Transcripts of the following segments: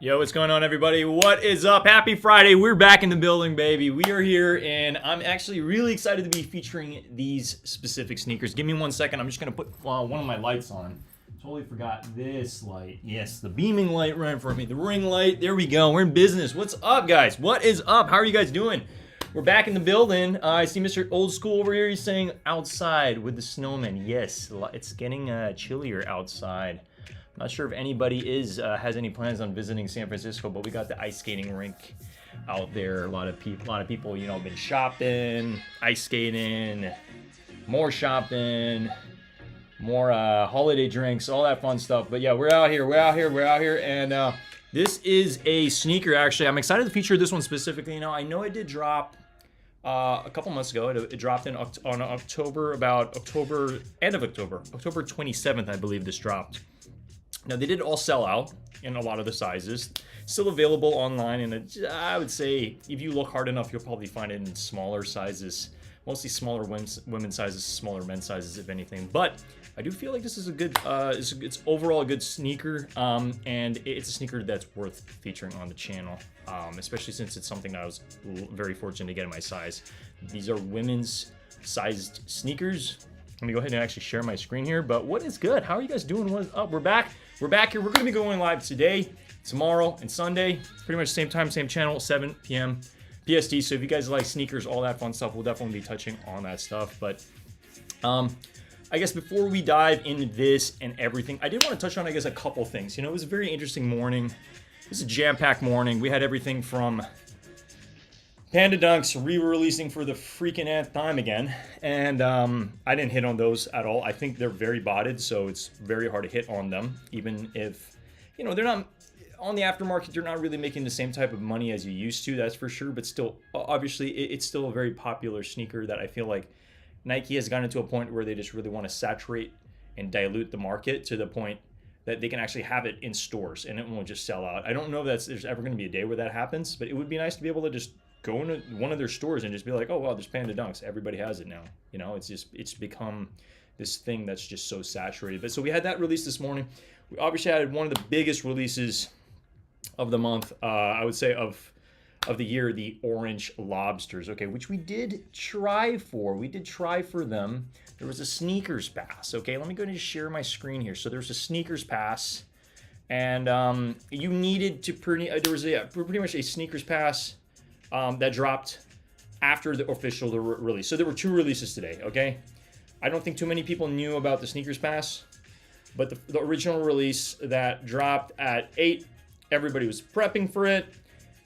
Yo, what's going on, everybody? What is up? Happy Friday. We're back in the building, baby. We are here, and I'm actually really excited to be featuring these specific sneakers. Give me 1 second. I'm just going to put one of my lights on. Totally forgot this light. Yes, the beaming light right in front of me. The ring light. There we go. We're in business. What's up, guys? What is up? How are you guys doing? We're back in the building. I see Mr. Old School over here. He's saying outside with the snowman. Yes, it's getting chillier outside. Not sure if anybody has any plans on visiting San Francisco, but we got the ice skating rink out there. A lot of people, you know, been shopping, ice skating, more shopping, more holiday drinks, all that fun stuff. But yeah, we're out here, and this is a sneaker. Actually, I'm excited to feature this one specifically. You know, I know it did drop a couple months ago. It dropped on October, end of October 27th, I believe this dropped. Now, they did all sell out in a lot of the sizes. Still available online, and I would say if you look hard enough, you'll probably find it in smaller sizes. Mostly smaller women's sizes, smaller men's sizes, if anything. But I do feel like this is a good, it's overall a good sneaker, and it's a sneaker that's worth featuring on the channel, especially since it's something that I was very fortunate to get in my size. These are women's sized sneakers. Let me go ahead and actually share my screen here. But what is good? How are you guys doing? What is up? We're back. We're back here. We're going to be going live today, tomorrow, and Sunday. Pretty much same time, same channel, 7 p.m. PST. So if you guys like sneakers, all that fun stuff, we'll definitely be touching on that stuff. But I guess before we dive into this and everything, I did want to touch on, I guess, a couple things. You know, it was a very interesting morning. It was a jam-packed morning. We had everything from Panda Dunks re-releasing for the freaking nth time again, and I didn't hit on those at all. I think they're very botted, so it's very hard to hit on them, even if, you know, they're not on the aftermarket. You're not really making the same type of money as you used to, that's for sure. But still, obviously, it's still a very popular sneaker that I feel like Nike has gotten to a point where they just really want to saturate and dilute the market to the point that they can actually have it in stores and it won't just sell out. I don't know if there's ever going to be a day where that happens, but it would be nice to be able to just go into one of their stores and just be like, oh, wow, there's Panda Dunks. Everybody has it now. You know, it's become this thing that's just so saturated. But so we had that release this morning. We obviously had one of the biggest releases of the month, I would say of the year, the Orange Lobsters, okay, which we did try for. We did try for them. There was a sneakers pass, okay? Let me go ahead and share my screen here. So there's a sneakers pass, and you needed to there was pretty much a sneakers pass that dropped after the official release. So there were 2 releases today, okay? I don't think too many people knew about the sneakers pass, but the original release that dropped at 8, everybody was prepping for it,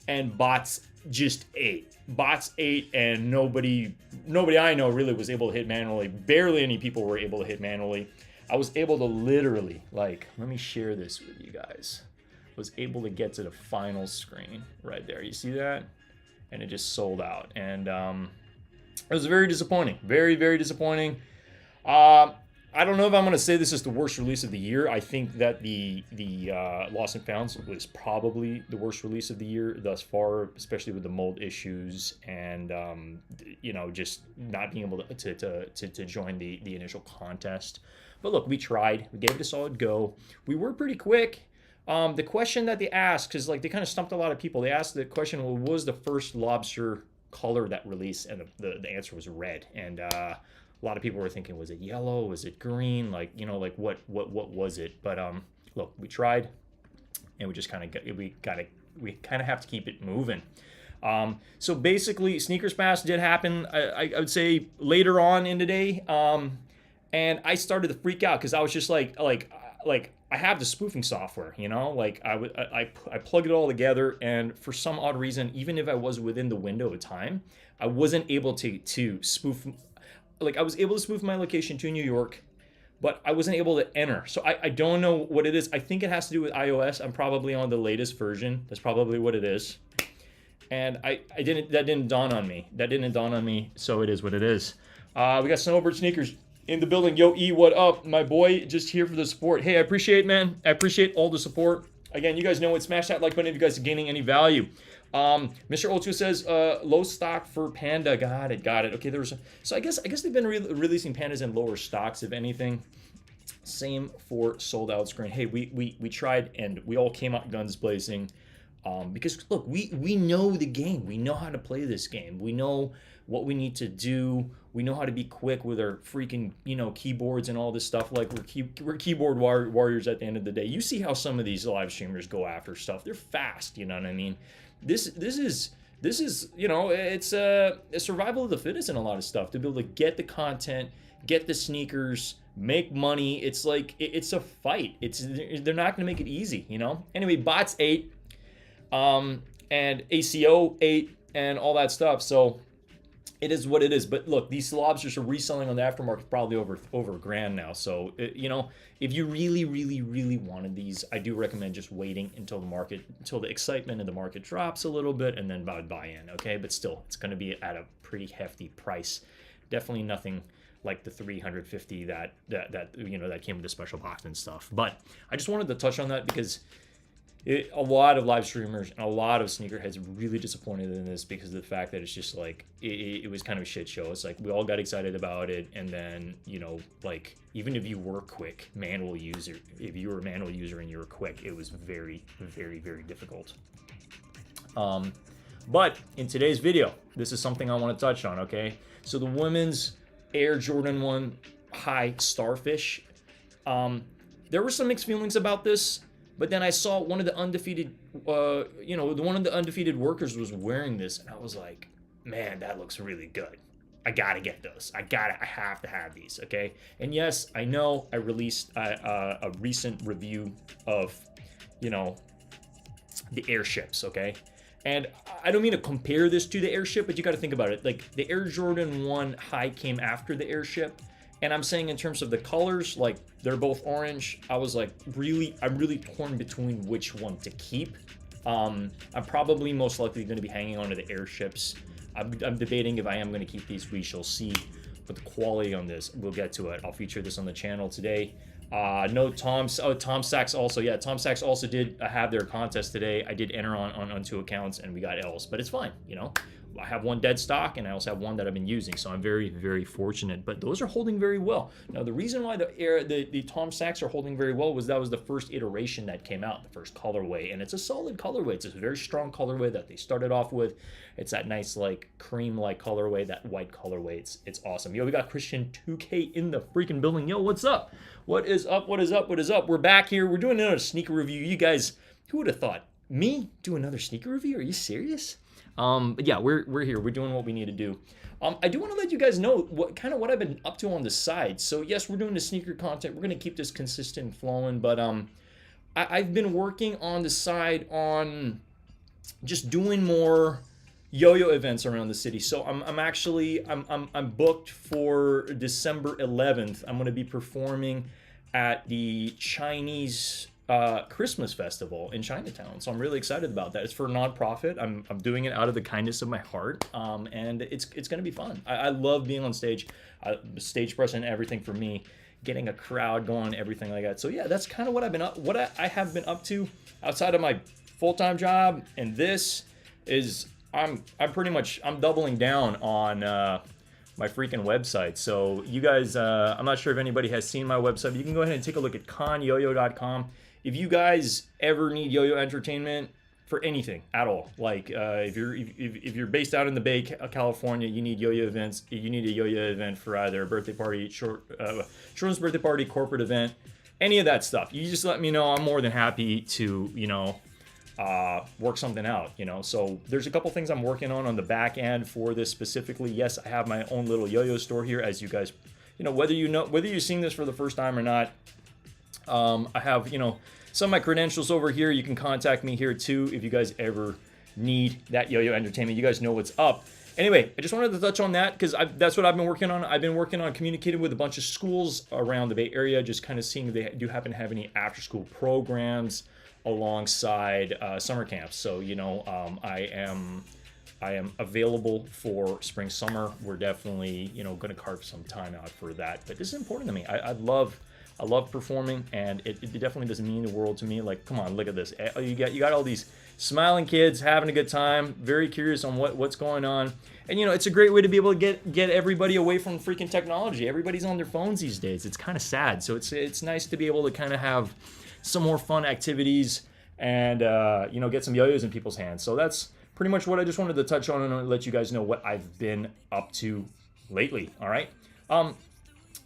and bots just ate. Bots ate, and nobody I know really was able to hit manually. Barely any people were able to hit manually. I was able to literally, like, let me share this with you guys. Was able to get to the final screen right there. You see that? And it just sold out, and it was very disappointing. Very, very disappointing. I don't know if I'm going to say this is the worst release of the year. I think that the Lost and Founds was probably the worst release of the year thus far, especially with the mold issues and you know, just not being able to join the initial contest. But look, we tried. We gave it a solid go. We were pretty quick. The question that they asked, because like they kind of stumped a lot of people. They asked the question, well, what was the first lobster color that released? And the answer was red. And a lot of people were thinking, was it yellow? Was it green? Like, you know, like what was it? But look, we tried, and we just kind of have to keep it moving. So basically, Sneakers Pass did happen. I would say later on in the day, and I started to freak out because I was just like I have the spoofing software, you know, like I plug it all together, and for some odd reason, even if I was within the window of time, I wasn't able to spoof. Like, I was able to spoof my location to New York, but I wasn't able to enter. So I don't know what it is. I think it has to do with iOS. I'm probably on the latest version. That's probably what it is. And that didn't dawn on me. That didn't dawn on me. So it is what it is. We got Snowbird Sneakers in the building. Yo, E, what up? My boy, just here for the support. Hey, I appreciate, man. I appreciate all the support. Again, you guys know it. Smash that like button if you guys are gaining any value. Mr. Old School says, low stock for Panda. Got it. Okay, so I guess they've been releasing Pandas in lower stocks, if anything. Same for sold out screen. Hey, we tried, and we all came out guns blazing. Because look, we know the game. We know how to play this game. We know what we need to do. We know how to be quick with our freaking, keyboards and all this stuff. Like we're keyboard warriors at the end of the day. You see how some of these live streamers go after stuff. They're fast. You know what I mean? This is it's a survival of the fittest in a lot of stuff. To be able to get the content, get the sneakers, make money. It's like it's a fight. They're not going to make it easy. Anyway, bots 8. And ACO 8 and all that stuff. So it is what it is. But look, these lobsters are reselling on the aftermarket probably over $1,000 now. So if you really, really, really wanted these, I do recommend just waiting until the excitement in the market drops a little bit, and then buy in. Okay, but still, it's going to be at a pretty hefty price. Definitely nothing like the 350 that came with the special box and stuff. But I just wanted to touch on that because a lot of live streamers and a lot of sneakerheads really disappointed in this because of the fact that it's just like it was kind of a shit show. It's like we all got excited about it, and then like even if you were quick manual user, if you were a manual user and you were quick, it was very, very, very difficult. But in today's video, this is something I want to touch on. Okay, so the women's Air Jordan 1 High Starfish. There were some mixed feelings about this. But then I saw one of the undefeated, one of the undefeated workers was wearing this, and I was like, man, that looks really good. I gotta get those. I have to have these, okay? And yes, I know I released a recent review of, the airships, okay? And I don't mean to compare this to the airship, but you gotta think about it. Like, the Air Jordan 1 High came after the airship. And I'm saying in terms of the colors, like they're both orange. I'm really torn between which one to keep. I'm probably most likely going to be hanging on to the airships. I'm debating if I am going to keep these. We shall see. But the quality on this, we'll get to it. I'll feature this on the channel today. No, Tom Sachs also. Yeah, Tom Sachs also did have their contest today. I did enter on 2 accounts and we got L's, but it's fine. I have one dead stock and I also have one that I've been using, so I'm very, very fortunate. But those are holding very well. Now, the reason why the Tom Sachs are holding very well was that was the first iteration that came out, the first colorway, and it's a solid colorway. It's a very strong colorway that they started off with. It's that nice like cream-like colorway, that white colorway. It's awesome. Yo, we got Christian 2K in the freaking building. Yo, what's up? What is up? What is up? What is up? We're back here. We're doing another sneaker review. You guys, who would have thought? Me do another sneaker review? Are you serious? But yeah, we're here. We're doing what we need to do. I do want to let you guys know what I've been up to on the side. So yes, we're doing the sneaker content. We're gonna keep this consistent and flowing. But I've been working on the side on just doing more yo-yo events around the city. So I'm booked for December 11th. I'm gonna be performing at the Chinese Christmas festival in Chinatown. So I'm really excited about that. It's for a nonprofit. I'm doing it out of the kindness of my heart, and it's going to be fun. I love being on stage, stage presence, everything for me, getting a crowd going, everything like that. So yeah, that's kind of what I have been up to outside of my full-time job. And this is I'm doubling down on my freaking website. So you guys, I'm not sure if anybody has seen my website, but you can go ahead and take a look at conyoyo.com. If you guys ever need yo-yo entertainment for anything at all, like if you're based out in the Bay, California, you need yo-yo events. You need a yo-yo event for either a birthday party, children's birthday party, corporate event, any of that stuff. You just let me know. I'm more than happy to work something out. So there's a couple things I'm working on the back end for this specifically. Yes, I have my own little yo-yo store here, as you guys, whether you're seeing this for the first time or not. I have, some of my credentials over here. You can contact me here too if you guys ever need that yo-yo entertainment. You guys know what's up. Anyway, I just wanted to touch on that because that's what I've been working on. I've been working on communicating with a bunch of schools around the Bay Area, just kind of seeing if they do happen to have any after-school programs alongside summer camps. So, I am available for spring, summer. We're definitely, going to carve some time out for that. But this is important to me. I love performing, and it definitely doesn't mean the world to me. Like, come on, look at this. You got all these smiling kids having a good time, very curious on what's going on. And it's a great way to be able to get everybody away from freaking technology. Everybody's on their phones these days. It's kind of sad. So it's nice to be able to kind of have some more fun activities and you know, get some yo-yos in people's hands. So that's pretty much what I just wanted to touch on and let you guys know what I've been up to lately. All right.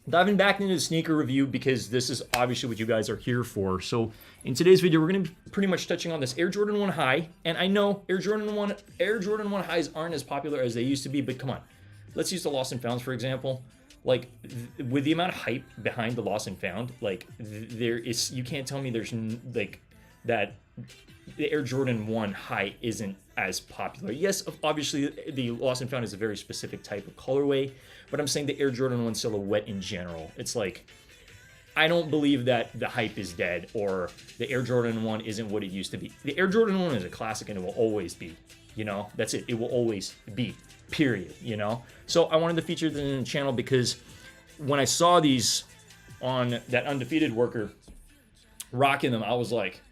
Diving back into the sneaker review, because this is obviously what you guys are here for. So in today's video, we're going to be pretty much touching on this Air Jordan 1 High. And I know Air Jordan 1 Highs aren't as popular as they used to be, but come on. Let's use the Lost and Founds, for example. Like, with the amount of hype behind the Lost and Found, like, there is, you can't tell me there's, like, that the Air Jordan 1 High isn't as popular. Yes, obviously, the Lost and Found is a very specific type of colorway, but I'm saying the Air Jordan 1 silhouette in general. It's like, I don't believe that the hype is dead or the Air Jordan 1 isn't what it used to be. The Air Jordan 1 is a classic and it will always be. You know, that's it. It will always be, period, you know? So I wanted to feature them in the channel because when I saw these on that Undefeated worker rocking them, I was like,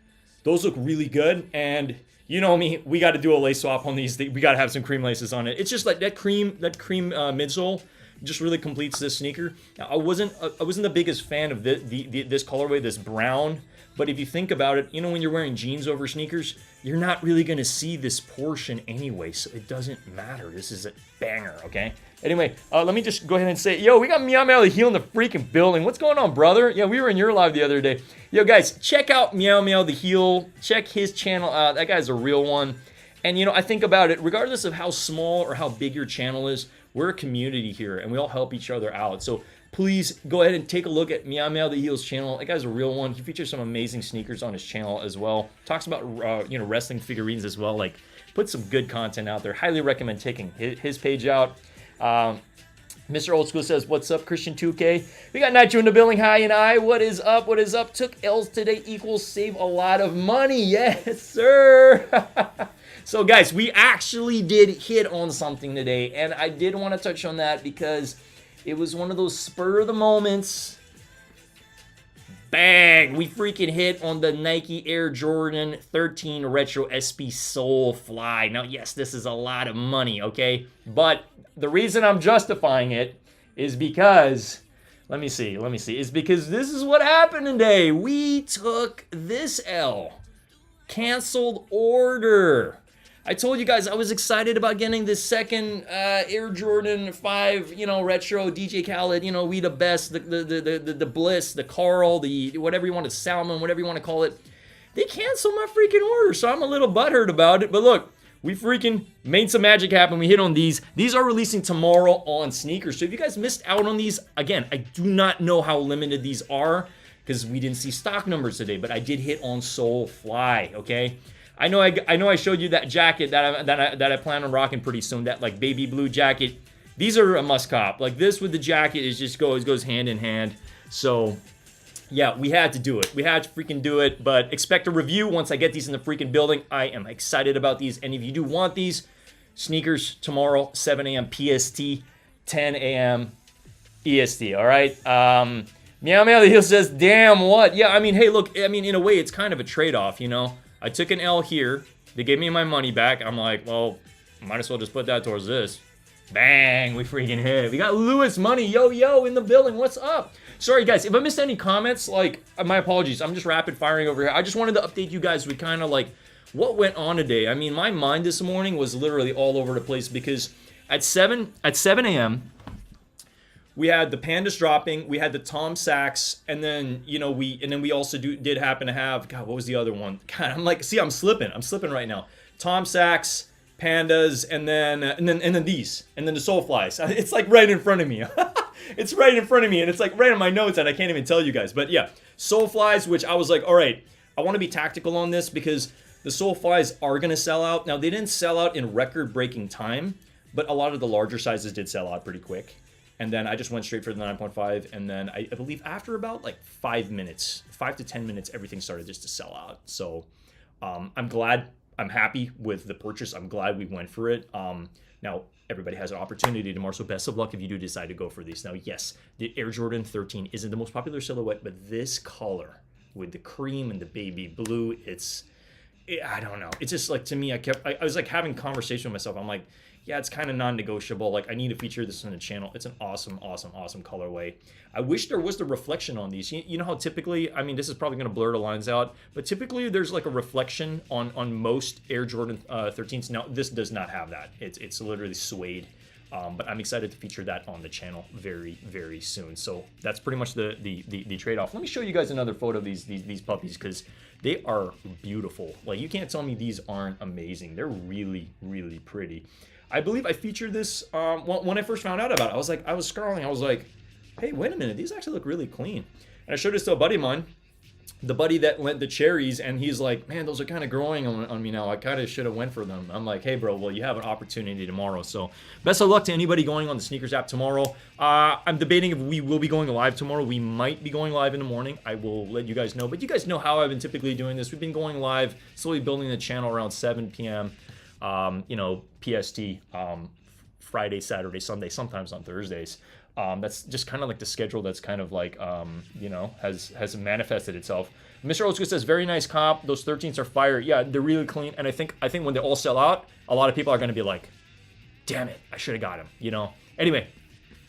those look really good. And you know me, we got to do a lace swap on these. We got to have some cream laces on it. It's just like that cream midsole just really completes this sneaker. Now, I wasn't the biggest fan of this colorway, this brown. But if you think about it, you know, when you're wearing jeans over sneakers, you're not really going to see this portion anyway, so it doesn't matter. This is a banger, okay? Anyway, let me just go ahead and say, yo, we got Meow Meow the Heel in the freaking building. What's going on, brother? Yeah, we were in your live the other day. Yo, guys, check out Meow Meow the Heel. Check his channel out. That guy's a real one. And, you know, I think about it, regardless of how small or how big your channel is, we're a community here, and we all help each other out. So please go ahead and take a look at Meow Meow the Heel's channel. That guy's a real one. He features some amazing sneakers on his channel as well. Talks about, you know, wrestling figurines as well. Like, put some good content out there. Highly recommend checking his page out. Mr. Old School says, what's up, Christian 2K? We got Nitro in the building. Hi and I. What is up? What is up? Took L's today equals save a lot of money. Yes, sir. So, guys, we actually did hit on something today, and I did want to touch on that because it was one of those spur of the moments. Bang! We freaking hit on the Nike Air Jordan 13 Retro SB Soulfly. Now, yes, this is a lot of money, okay? But the reason I'm justifying it is because, let me see, is because this is what happened today. We took this L. Canceled order. I told you guys I was excited about getting this second Air Jordan 5, you know, retro DJ Khaled, you know, we the best, the Bliss, the Carl, the whatever you want to, Salmon, whatever you want to call it. They canceled my freaking order, so I'm a little butthurt about it. But look, we freaking made some magic happen. We hit on these. These are releasing tomorrow on sneakers. So if you guys missed out on these, again, I do not know how limited these are because we didn't see stock numbers today, but I did hit on Soulfly, okay? I know I showed you that jacket that I plan on rocking pretty soon, that like baby blue jacket. These are a must cop. Like this with the jacket is just goes hand in hand. So yeah, we had to do it. We had to freaking do it, but expect a review once I get these in the freaking building. I am excited about these, and if you do want these, sneakers tomorrow, 7 a.m. PST, 10 a.m. EST, all right? Meow Meow the Heel says, damn, what? Yeah, I mean, hey, look, I mean, in a way, it's kind of a trade-off, you know? I took an L here. They gave me my money back. I'm like, well, might as well just put that towards this. Bang, we freaking hit it. We got Lewis Money, yo, in the building. What's up? Sorry, guys, if I missed any comments, like, my apologies. I'm just rapid firing over here. I just wanted to update you guys with kind of like what went on today. I mean, my mind this morning was literally all over the place because at 7 a.m., we had the Pandas dropping, we had the Tom Sachs, and then, you know, we also did happen to have, God, what was the other one? God, I'm like, see, I'm slipping right now. Tom Sachs, Pandas, and then these, and then the Soulflies. It's like right in front of me. It's right in front of me, and it's like right in my notes, and I can't even tell you guys. But yeah, Soulflies, which I was like, all right, I want to be tactical on this because the Soulflies are going to sell out. Now, they didn't sell out in record-breaking time, but a lot of the larger sizes did sell out pretty quick. And then I just went straight for the 9.5, and then I believe after about like 5 to 10 minutes, everything started just to sell out. So I'm glad, I'm happy with the purchase. I'm glad we went for it. Now, everybody has an opportunity tomorrow, so best of luck if you do decide to go for these. Now, yes, the Air Jordan 13 isn't the most popular silhouette, but this color with the cream and the baby blue, it's I don't know. It's just like, to me, I was like having conversation with myself. I'm like, yeah, it's kind of non-negotiable. Like, I need to feature this on the channel. It's an awesome, awesome, awesome colorway. I wish there was the reflection on these. You know how typically, I mean, this is probably going to blur the lines out, but typically there's like a reflection on most Air Jordan 13s. Now, this does not have that. It's literally suede. But I'm excited to feature that on the channel very, very soon. So that's pretty much the trade-off. Let me show you guys another photo of these puppies, because they are beautiful. Like, you can't tell me these aren't amazing. They're really, really pretty. I believe I featured this when I first found out about it. I was scrolling. I was like, hey, wait a minute. These actually look really clean. And I showed this to a buddy of mine, the buddy that lent the cherries, and he's like, man, those are kind of growing on me now. I kind of should have went for them. I'm like, hey, bro, well, you have an opportunity tomorrow. So best of luck to anybody going on the sneakers app tomorrow. I'm debating if we will be going live tomorrow. We might be going live in the morning. I will let you guys know. But you guys know how I've been typically doing this. We've been going live, slowly building the channel around 7 p.m., PST, Friday, Saturday, Sunday, sometimes on Thursdays. That's just kind of like the schedule that's kind of like, has manifested itself. Mr. Old School says, very nice comp. Those 13s are fire. Yeah, they're really clean. And I think when they all sell out, a lot of people are going to be like, damn it, I should have got them, Anyway,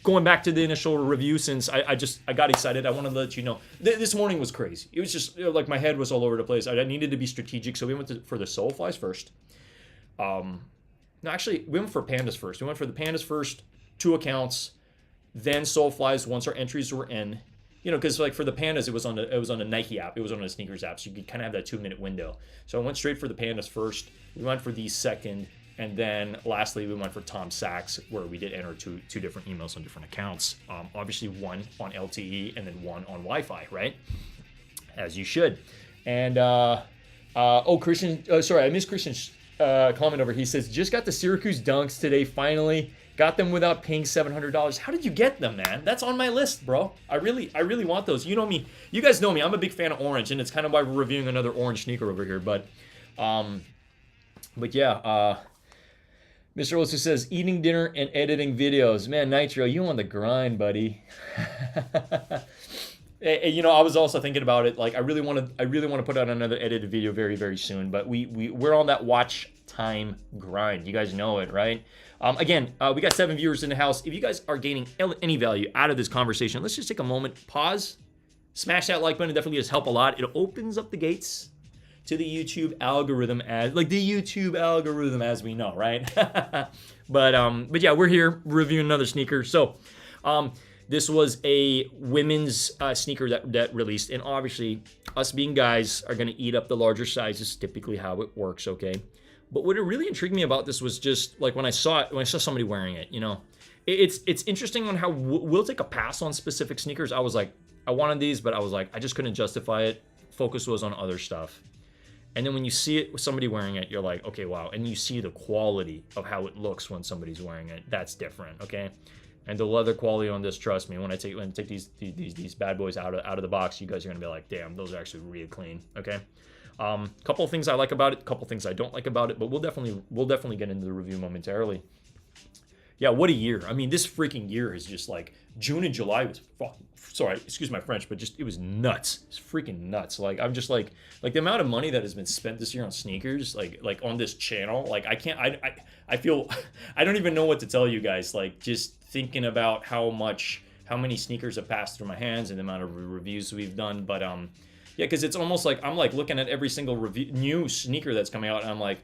going back to the initial review, since I got excited, I wanted to let you know. This morning was crazy. It was just, like, my head was all over the place. I needed to be strategic, so we went for the Soulflies first. No, actually, we went for Pandas first. We went for the Pandas first, 2 accounts, then Soulflies once our entries were in. Because like for the Pandas, it was on the Nike app. It was on the sneakers app, so you could kind of have that 2-minute window. So I went straight for the Pandas first. We went for these second, and then lastly we went for Tom Sachs, where we did enter two different emails on different accounts. Obviously one on LTE and then one on Wi-Fi, right? As you should. And Christian, sorry, I missed Christian's comment over. He says, just got the Syracuse dunks today, finally. Got them without paying $700. How did you get them, man? That's on my list, bro. I really want those. You know me. You guys know me. I'm a big fan of orange, and it's kind of why we're reviewing another orange sneaker over here. But yeah. Mr. Olson says, eating dinner and editing videos. Man, Nitro, you on the grind, buddy. I was also thinking about it. Like, I really want to put out another edited video very, very soon. But we're on that watch time grind. You guys know it, right? Again, we got 7 viewers in the house. If you guys are gaining any value out of this conversation, let's just take a moment, pause, smash that like button. It definitely does help a lot. It opens up the gates to the YouTube algorithm, as we know, right? but yeah, we're here reviewing another sneaker. So, this was a women's sneaker that released, and obviously, us being guys are gonna eat up the larger sizes. Typically, how it works, okay? But what really intrigued me about this was just like when I saw somebody wearing it, it's interesting on how we'll take a pass on specific sneakers. I was like, I wanted these, but I was like, I just couldn't justify it. Focus was on other stuff. And then when you see it with somebody wearing it, you're like, okay, wow. And you see the quality of how it looks when somebody's wearing it. That's different, okay? And the leather quality on this, trust me, when I take these bad boys out of the box, you guys are gonna be like, damn, those are actually really clean, okay? Couple of things I like about it, couple of things I don't like about it, but we'll definitely get into the review momentarily. Yeah, what a year. I mean, this freaking year is just like, June and July was sorry, excuse my French, but just, it was nuts. It's freaking nuts. Like, I'm just like the amount of money that has been spent this year on sneakers, like on this channel, like I feel, I don't even know what to tell you guys. Like, just thinking about how many sneakers have passed through my hands and the amount of reviews we've done. But, yeah, because it's almost like I'm like looking at every single new sneaker that's coming out, and I'm like,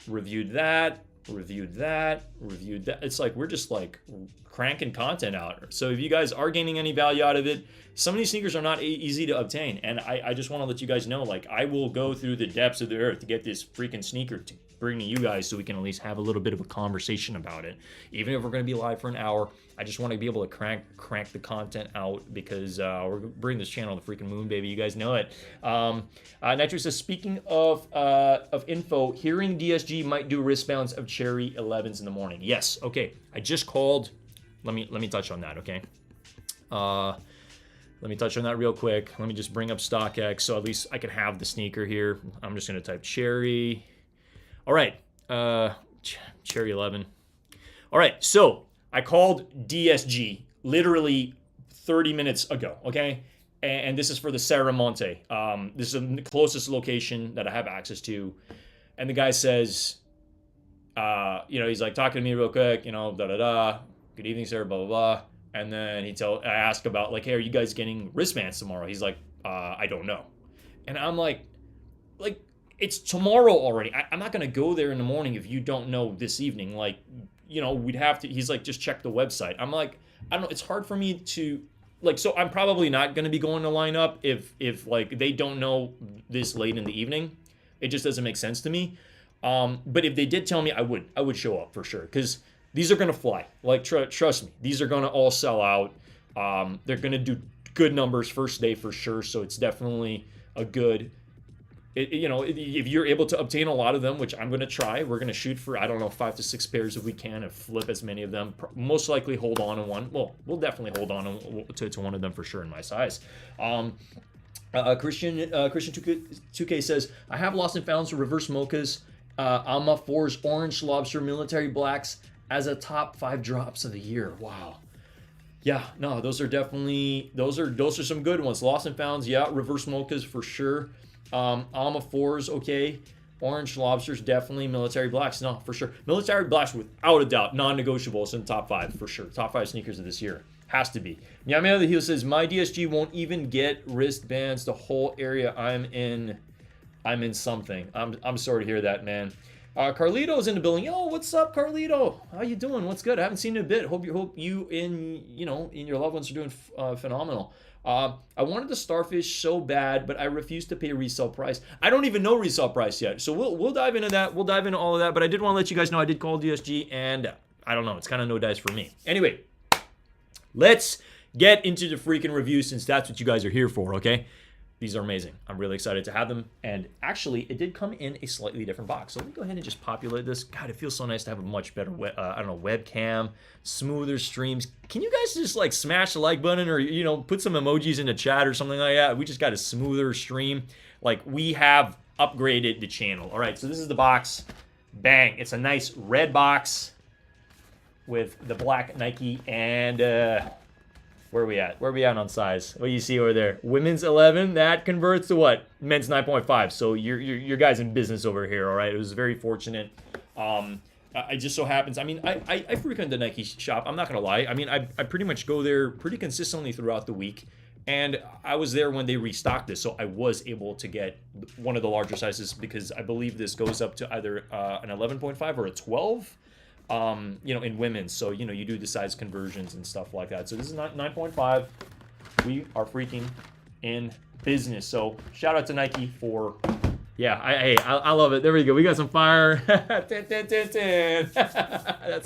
reviewed that. It's like we're just like cranking content out. So if you guys are gaining any value out of it, some of these sneakers are not easy to obtain, and I just want to let you guys know, like, I will go through the depths of the earth to get this freaking sneaker to bring to you guys, so we can at least have a little bit of a conversation about it. Even if we're going to be live for an hour, I just want to be able to crank the content out, because we're bringing this channel to the freaking moon, baby. You guys know it. Nitro says, speaking of info, hearing DSG might do wristbands of Cherry 11s in the morning. Yes. Okay. I just called. Let me touch on that. Okay. Let me touch on that real quick. Let me just bring up StockX, so at least I can have the sneaker here. I'm just going to type Cherry. All right. Cherry 11. All right. So I called DSG literally 30 minutes ago. Okay. and this is for the Serramonte. This is the closest location that I have access to. And the guy says, he's like talking to me real quick, da da da. Good evening, sir. Blah blah blah. And then I ask about like, hey, are you guys getting wristbands tomorrow? He's like, I don't know. And I'm like, it's tomorrow already. I'm not gonna go there in the morning if you don't know this evening. Like, we'd have to. He's like, just check the website. I'm like, I don't know. It's hard for me to like. So I'm probably not gonna be going to line up if like they don't know this late in the evening. It just doesn't make sense to me. But if they did tell me, I would show up for sure because these are gonna fly. Like trust me, these are gonna all sell out. They're gonna do good numbers first day for sure. So it's definitely a good. If you're able to obtain a lot of them, which I'm going to try, we're going to shoot for, I don't know, 5 to 6 pairs if we can and flip as many of them. Most likely hold on to one. Well, we'll definitely hold on to one of them for sure in my size. Christian 2K says, I have lost and found some reverse mochas, Alma 4's orange lobster military blacks as a top 5 drops of the year. Wow. Yeah, no, those are definitely, those are some good ones. Lost and founds, yeah, reverse mochas for sure. Alma 4s, okay. Orange lobsters, definitely. Military blacks, no, for sure. Military blacks, without a doubt, non-negotiables in top 5, for sure. Top 5 sneakers of this year. Has to be. Yami the Heel says, my DSG won't even get wristbands. The whole area I'm in something. I'm sorry to hear that, man. Carlito's in the building. Yo, what's up, Carlito? How you doing? What's good? I haven't seen you in a bit. Hope you in your loved ones are doing phenomenal. I wanted the Starfish so bad, but I refuse to pay resale price. I don't even know resale price yet, so we'll dive into that. We'll dive into all of that, but I did want to let you guys know I did call DSG, and I don't know. It's kind of no dice for me. Anyway, let's get into the freaking review since that's what you guys are here for, okay? These are amazing. I'm really excited to have them. And actually, it did come in a slightly different box. So let me go ahead and just populate this. God, it feels so nice to have a much better, webcam, smoother streams. Can you guys just like smash the like button or, put some emojis in the chat or something like that? We just got a smoother stream. Like we have upgraded the channel. All right, so this is the box. Bang. It's a nice red box with the black Nike and where are we at? Where are we at on size? What do you see over there? Women's 11, that converts to what? Men's 9.5. So your guys in business over here, all right? It was very fortunate. It just so happens, I frequent the Nike shop. I'm not going to lie. I pretty much go there pretty consistently throughout the week. And I was there when they restocked this, so I was able to get one of the larger sizes because I believe this goes up to either an 11.5 or a 12. In women's, so you do the size conversions and stuff like that. So this is 9.5. We are freaking in business. So shout out to Nike for, I love it. There we go. We got some fire. That's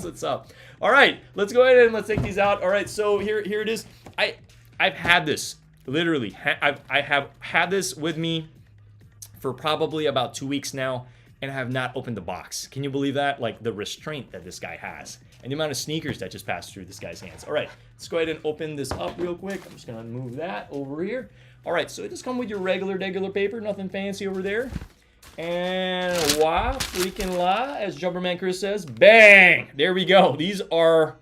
what's up. All right, let's go ahead and let's take these out. All right, so here it is. I've had this literally. I have had this with me for probably about 2 weeks now. And I have not opened the box. Can you believe that? Like the restraint that this guy has and the amount of sneakers that just passed through this guy's hands. All right, let's go ahead and open this up real quick. I'm just gonna move that over here. All right, so it does come with your regular paper, nothing fancy over there. And wah, freaking la, as Jumperman Chris says, bang! There we go. These are,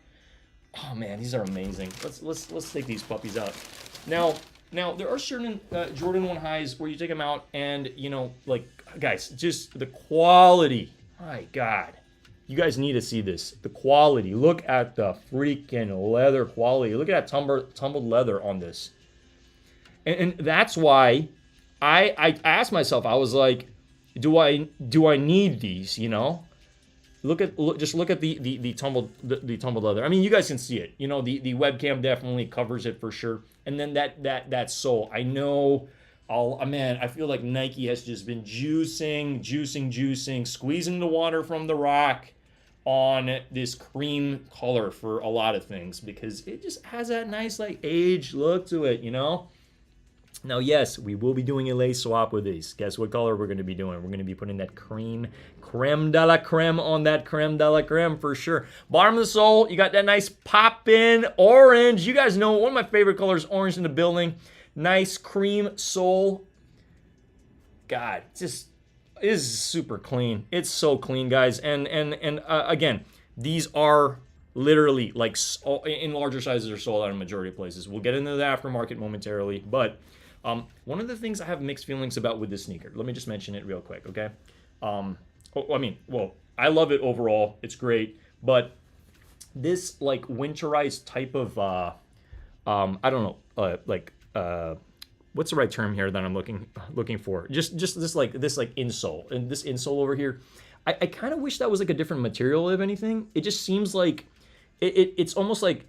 oh man, these are amazing. Let's take these puppies out. Now there are certain Jordan 1 highs where you take them out and guys, just the quality. My God. You guys need to see this. The quality. Look at the freaking leather quality. Look at that tumbled leather on this. And that's why I asked myself, I was like, do I need these, Just look at the tumbled leather. You guys can see it. The webcam definitely covers it for sure. And then that sole. I know. I feel like Nike has just been juicing, squeezing the water from the rock on this cream color for a lot of things because it just has that nice aged look to it, Now, yes, we will be doing a lace swap with these. Guess what color we're going to be doing? We're going to be putting that creme de la creme on that creme de la creme for sure. Bottom of the sole, you got that nice pop-in orange. You guys know one of my favorite colors, orange in the building. Nice cream sole. God, just is super clean. It's so clean, guys. And again, these are literally, like, in larger sizes are sold out in majority of places. We'll get into the aftermarket momentarily, but one of the things I have mixed feelings about with this sneaker, let me just mention it real quick, okay? I love it overall. It's great, but this like winterized type of I don't know, what's the right term here that I'm looking for? Just this insole, and this insole over here. I kind of wish that was like a different material, if anything. It just seems like it's almost like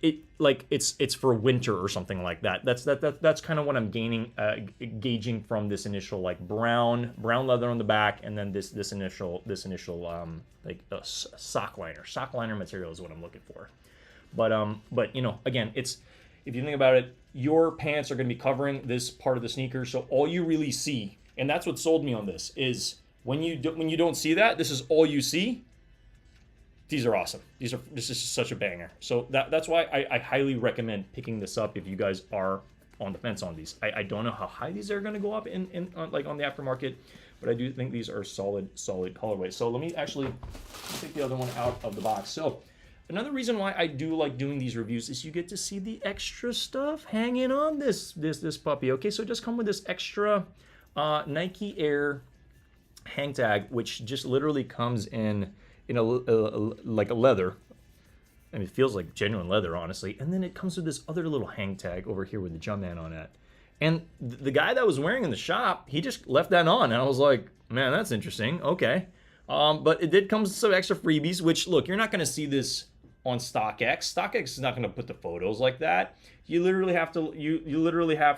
it's for winter or something like that. That's kind of what I'm gauging from this initial like brown leather on the back, and then this initial sock liner material is what I'm looking for. But you know, again, it's, if you think about it, your pants are going to be covering this part of the sneaker, so all you really see, and that's what sold me on this, is when you don't see that, this is all you see. These are awesome. This is such a banger. So that's why I highly recommend picking this up if you guys are on the fence on these. I don't know how high these are going to go up on the aftermarket, but I do think these are solid colorways. So let me actually take the other one out of the box. So another reason why I do like doing these reviews is you get to see the extra stuff hanging on this puppy. Okay, so it does come with this extra Nike Air hang tag, which just literally comes in like a leather. I mean, it feels like genuine leather, honestly. And then it comes with this other little hang tag over here with the Jumpman on it. And the guy that was wearing in the shop, he just left that on, and I was like, man, that's interesting. Okay. But it did come with some extra freebies, which, look, you're not going to see this on StockX. StockX is not going to put the photos like that. You literally have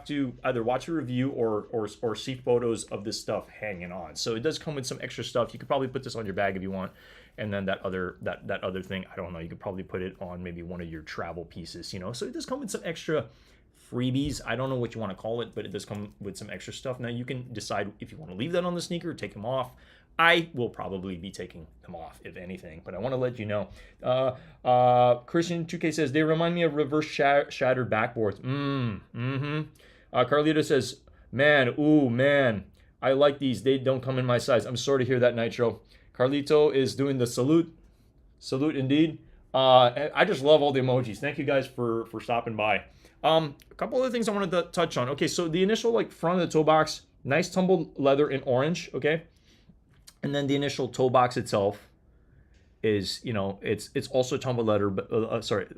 to either watch a review or see photos of this stuff hanging on. So it does come with some extra stuff. You could probably put this on your bag if you want. And then that other thing, I don't know, you could probably put it on maybe one of your travel pieces, you know. So it does come with some extra freebies. I don't know what you want to call it, but it does come with some extra stuff. Now you can decide if you want to leave that on the sneaker or take them off. I will probably be taking them off, if anything, but I want to let you know. Christian 2K says, they remind me of reverse shattered backboards. Carlito says, man, I like these. They don't come in my size. I'm sorry to hear that, Nitro. Carlito is doing the salute indeed. I just love all the emojis. Thank you guys for stopping by. A couple other things I wanted to touch on. Okay, so the initial like front of the toe box, nice tumbled leather in orange. Okay. And then the initial toe box itself is, you know, it's also tumbled leather, but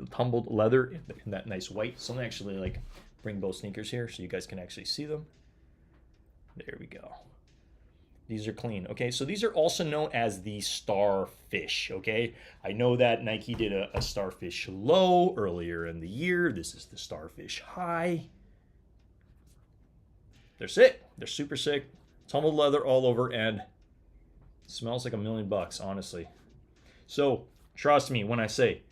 tumbled leather in that nice white. So I'm gonna actually like bring both sneakers here so you guys can actually see them. There we go. These are clean. Okay, so these are also known as the Starfish. Okay, I know that Nike did a Starfish low earlier in the year. This is the Starfish high. They're sick. They're super sick. Tumbled leather all over, and smells like $1,000,000, honestly. So trust me when I say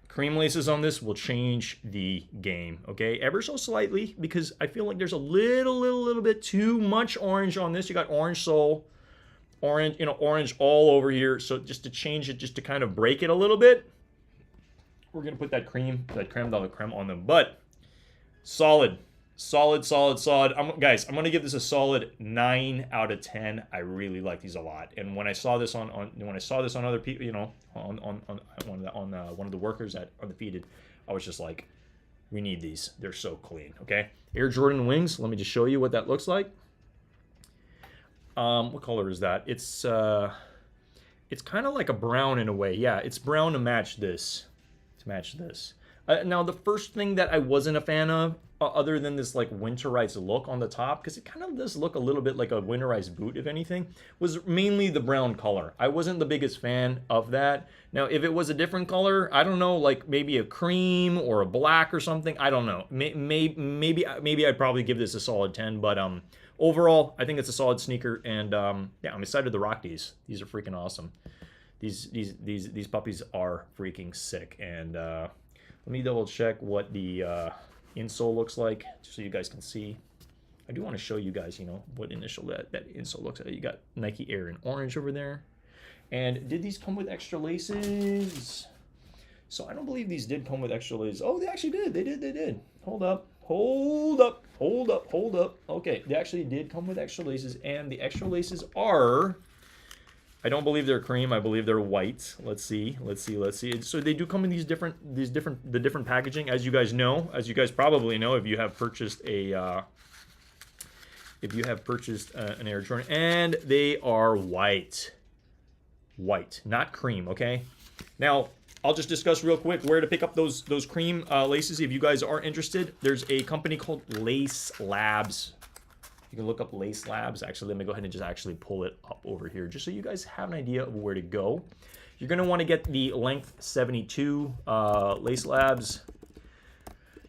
cream laces on this will change the game, okay? Ever so slightly, because I feel like there's a little bit too much orange on this. You got orange sole, orange, you know, orange all over here. So just to change it, just to kind of break it a little bit, we're gonna put that creme de la creme on them. But solid. Guys, I'm gonna give this a solid 9 out of 10. I really like these a lot. And when I saw this on other people, you know, on one of the workers on the feeded, I was just like, we need these. They're so clean. Okay, Air Jordan wings. Let me just show you what that looks like. What color is that? It's kind of like a brown in a way. Yeah, it's brown to match this. Now, the first thing that I wasn't a fan of, other than this like winterized look on the top, because it kind of does look a little bit like a winterized boot, if anything, was mainly the brown color. I wasn't the biggest fan of that. Now, if it was a different color, I don't know, like maybe a cream or a black or something, I don't know. Maybe I'd probably give this a solid 10, but overall, I think it's a solid sneaker, and yeah, I'm excited to rock these. These are freaking awesome. These puppies are freaking sick, and let me double check what the insole looks like, just so you guys can see. I do want to show you guys, you know, what initial that insole looks like. You got Nike Air in orange over there. And did these come with extra laces? So I don't believe these did come with extra laces. Oh, they actually did. They did. Hold up. Okay, they actually did come with extra laces, and the extra laces are, I don't believe they're cream. I believe they're white. Let's see. So they do come in the different packaging, as you guys know, as you guys probably know, if you have purchased an Air Jordan, and they are white, not cream. Okay. Now I'll just discuss real quick where to pick up those cream laces if you guys are interested. There's a company called Lace Labs. You can look up Lace Labs. Actually, let me go ahead and just actually pull it up over here just so you guys have an idea of where to go. You're going to want to get the length 72 Lace Labs.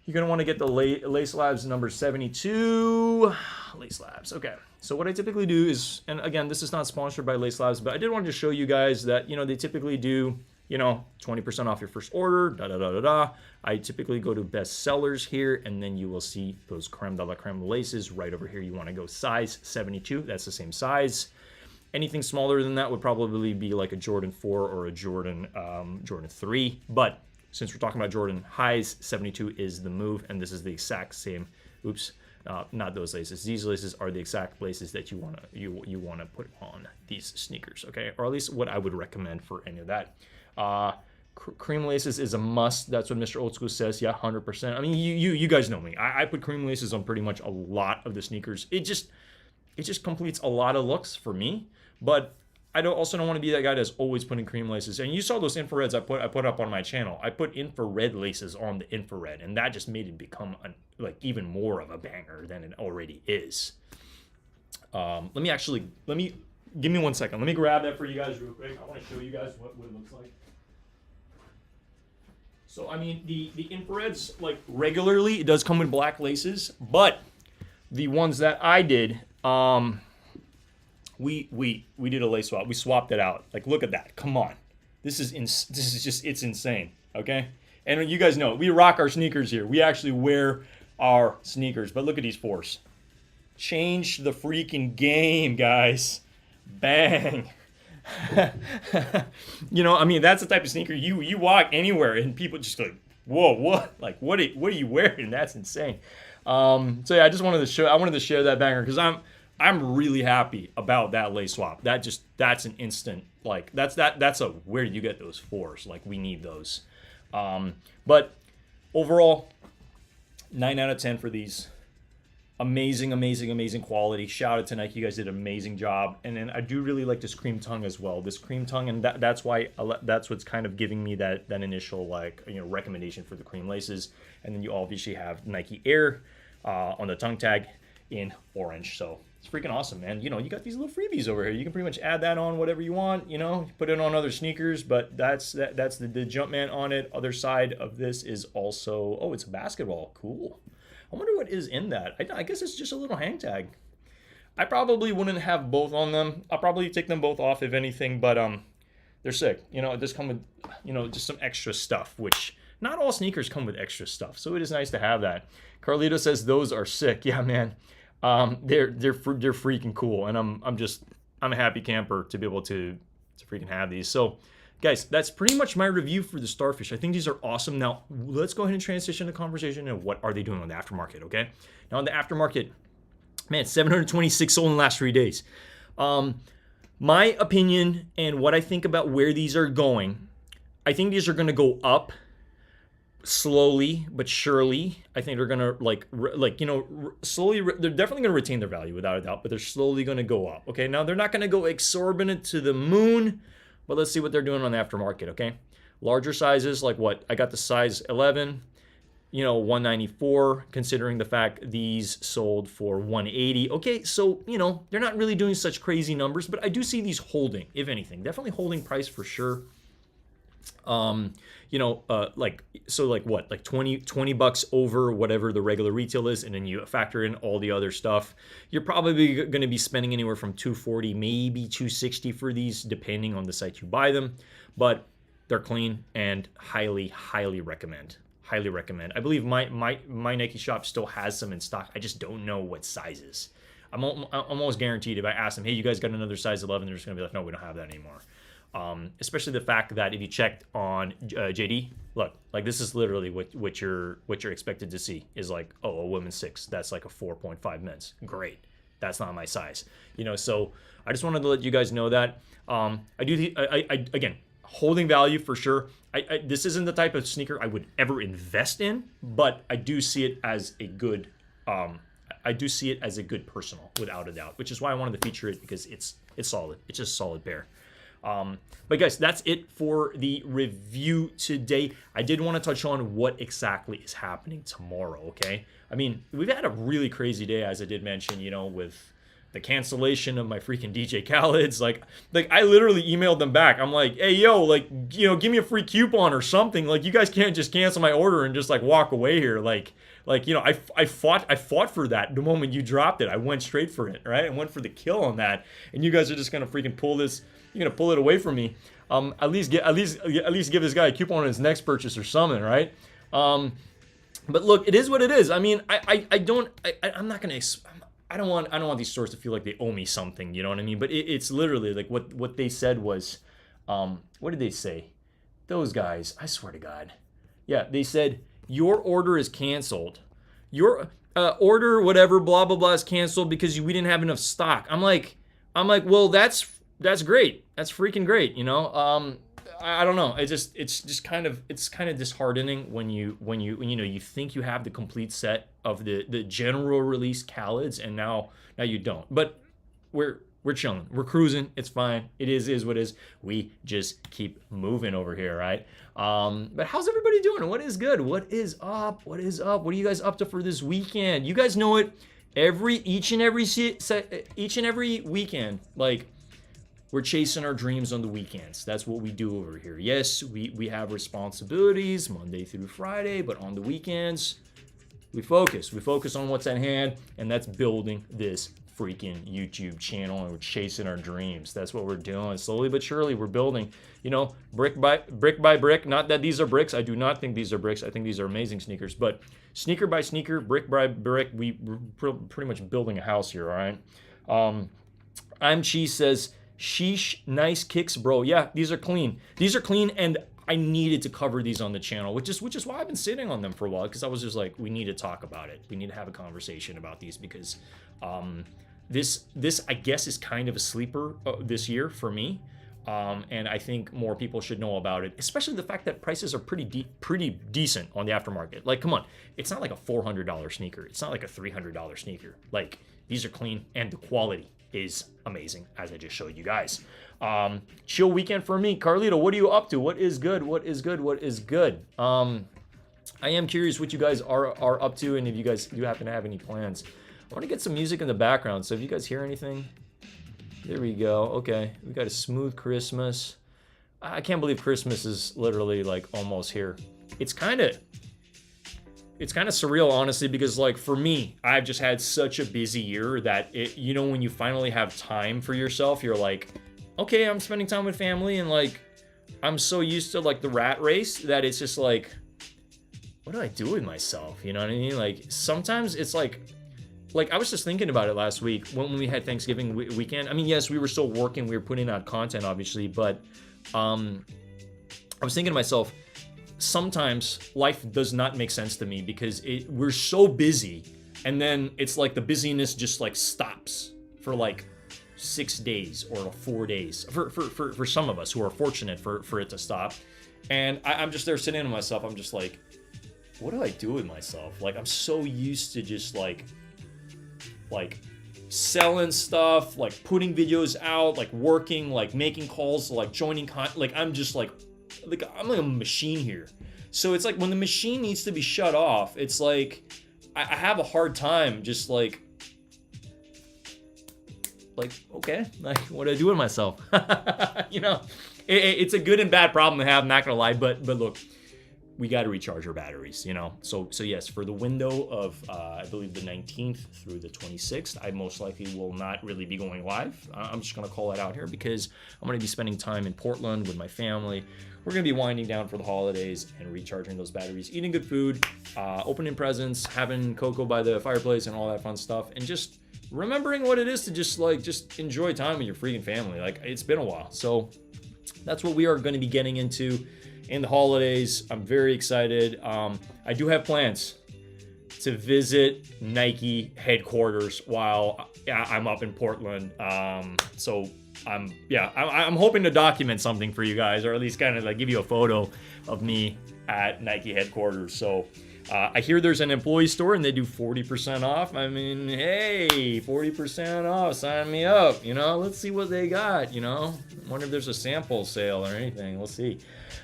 You're going to want to get the Lace Labs number 72. Lace Labs. Okay. So what I typically do is, and again, this is not sponsored by Lace Labs, but I did want to show you guys that, you know, they typically do, you know, 20% off your first order, I typically go to best sellers here, and then you will see those creme de la creme laces right over here. You want to go size 72. That's the same size. Anything smaller than that would probably be like a Jordan 4 or a Jordan 3. But since we're talking about Jordan highs, 72 is the move, and this is the exact same. Oops, not those laces. These laces are the exact laces that you wanna put on these sneakers, okay? Or at least what I would recommend for any of that. Cream laces is a must. That's what Mr. Old School says. Yeah, 100%. I mean, you guys know me. I put cream laces on pretty much a lot of the sneakers. It just completes a lot of looks for me. But I also don't want to be that guy that's always putting cream laces. And you saw those infrareds I put up on my channel. I put infrared laces on the infrared, and that just made it become like even more of a banger than it already is. Let me give me 1 second. Let me grab that for you guys real quick. I want to show you guys what it looks like. So, I mean, the infrareds, like, regularly, it does come with black laces, but the ones that I did, we did a lace swap. We swapped it out. Like, look at that. Come on. This is just, it's insane, okay? And you guys know, we rock our sneakers here. We actually wear our sneakers, but look at these fours. Change the freaking game, guys. Bang. You know, I mean, that's the type of sneaker you walk anywhere and people just like, whoa, what? Like, what are you wearing? That's insane. So yeah, I wanted to share that banger because I'm really happy about that lace swap. That's an instant, like, that's a, where do you get those fours? Like, we need those. But overall, 9 out of 10 for these. Amazing quality. Shout out to Nike. You guys did an amazing job. And then I do really like this cream tongue as well. This cream tongue, and that's what's kind of giving me that initial, like, you know, recommendation for the cream laces. And then you obviously have Nike Air on the tongue tag in orange. So it's freaking awesome, man. You know, you got these little freebies over here. You can pretty much add that on whatever you want, you know, put it on other sneakers, but that's the Jumpman on it. Other side of this is also, oh, it's a basketball. Cool. I wonder what is in that. I guess it's just a little hang tag. I probably wouldn't have both on them. I'll probably take them both off if anything, but they're sick. You know, it does come with, you know, just some extra stuff, which not all sneakers come with extra stuff. So it is nice to have that. Carlito says those are sick. Yeah, man. They're freaking cool, and I'm a happy camper to be able to freaking have these. So guys, that's pretty much my review for the Starfish. I think these are awesome. Now, let's go ahead and transition the conversation and what are they doing on the aftermarket, okay? Now, on the aftermarket, man, 726 sold in the last 3 days. My opinion and what I think about where these are going, I think these are going to go up slowly but surely. I think they're going to, like you know, slowly, they're definitely going to retain their value without a doubt, but they're slowly going to go up, okay? Now, they're not going to go exorbitant to the moon, but let's see what they're doing on the aftermarket, okay? Larger sizes, like what? I got the size 11, you know, 194, considering the fact these sold for 180. Okay, so, you know, they're not really doing such crazy numbers, but I do see these holding, if anything. Definitely holding price for sure. You know, like what? Like 20 bucks over whatever the regular retail is, and then you factor in all the other stuff. You're probably going to be spending anywhere from $240, maybe $260 for these, depending on the site you buy them. But they're clean and highly recommend. Highly recommend. I believe my Nike shop still has some in stock. I just don't know what sizes. I'm almost guaranteed if I ask them, hey, you guys got another size 11, they're just going to be like, no, we don't have that anymore. Especially the fact that if you checked on JD, look, like this is literally what you're expected to see is like, oh, a women's 6, that's like a 4.5 men's. Great. That's not my size. So I just wanted to let you guys know that. Again, holding value for sure. This isn't the type of sneaker I would ever invest in, but I do see it as a good personal, without a doubt, which is why I wanted to feature it, because it's solid. It's just a solid pair. But guys, that's it for the review today. I did want to touch on what exactly is happening tomorrow, okay? I mean, we've had a really crazy day, as I did mention, with the cancellation of my freaking DJ Khaled's. Like I literally emailed them back. I'm like, hey, yo, give me a free coupon or something. Like, you guys can't just cancel my order and just walk away here. I fought for that the moment you dropped it. I went straight for it, right? I went for the kill on that. And you guys are just gonna freaking pull this. You're gonna pull it away from me. At least give this guy a coupon on his next purchase or something, right? But look, it is what it is. I mean, I'm not gonna. I don't want these stores to feel like they owe me something. You know what I mean? But it's literally like what they said was, what did they say? Those guys, I swear to God, yeah, they said your order is canceled. Your order, whatever, blah blah blah, is canceled because we didn't have enough stock. I'm like, well, that's great. That's freaking great. I don't know. It's kind of disheartening when you think you have the complete set of the general release Khaled's, and now you don't. But we're chilling. We're cruising. It's fine. It is what it is. We just keep moving over here, right? But how's everybody doing? What is good? What is up? What are you guys up to for this weekend? You guys know it. Each and every weekend, we're chasing our dreams on the weekends. That's what we do over here. Yes, we have responsibilities Monday through Friday, but on the weekends, we focus. We focus on what's at hand, and that's building this freaking YouTube channel, and we're chasing our dreams. That's what we're doing. Slowly but surely, we're building, brick by brick. Not that these are bricks. I do not think these are bricks. I think these are amazing sneakers. But sneaker by sneaker, brick by brick, we're pretty much building a house here, all right? I'm Cheese says, sheesh, nice kicks, bro. Yeah, these are clean. And I needed to cover these on the channel, which is why I've been sitting on them for a while, because I was just like, we need to talk about it. We need to have a conversation about these, because this I guess is kind of a sleeper this year for me. And I think more people should know about it, especially the fact that prices are pretty decent on the aftermarket. Like, come on, it's not like a $400 sneaker. It's not like a $300 sneaker. Like, these are clean, and the quality is amazing, as I just showed you guys. Chill weekend for me. Carlito, what are you up to? What is good? I am curious what you guys are up to, and if you guys do happen to have any plans. I want to get some music in the background, so if you guys hear anything, there we go. Okay, we got a smooth Christmas. I can't believe Christmas is literally almost here. It's kind of surreal, honestly, because for me, I've just had such a busy year that when you finally have time for yourself, you're like, okay, I'm spending time with family, and I'm so used to the rat race that it's just what do I do with myself? You know what I mean? Sometimes it's I was just thinking about it last week when we had Thanksgiving weekend. I mean, yes, we were still working, we were putting out content, obviously, but I was thinking to myself, sometimes life does not make sense to me, because we're so busy, and then it's the busyness just stops for 6 days or 4 days for some of us who are fortunate for it to stop. And I'm just there sitting to myself. I'm just like, what do I do with myself? I'm so used to just selling stuff, putting videos out, working, making calls, joining I'm just I'm a machine here. So it's when the machine needs to be shut off, it's I have a hard time just okay, what do I do with myself? It's a good and bad problem to have, I'm not gonna lie, but look, we got to recharge our batteries, So yes, for the window of, I believe the 19th through the 26th, I most likely will not really be going live. I'm just going to call it out here, because I'm going to be spending time in Portland with my family. We're going to be winding down for the holidays and recharging those batteries, eating good food, opening presents, having cocoa by the fireplace and all that fun stuff, and just remembering what it is to just enjoy time with your freaking family. It's been a while. So that's what we are going to be getting into in the holidays. I'm very excited. I do have plans. to visit Nike headquarters while I'm up in Portland. So I'm hoping to document something for you guys, or at least kind of like give you a photo of me at Nike headquarters. So I hear there's an employee store and they do 40% off. I mean, hey, 40% off, sign me up. Let's see what they got. Wonder if there's a sample sale or anything. We'll see.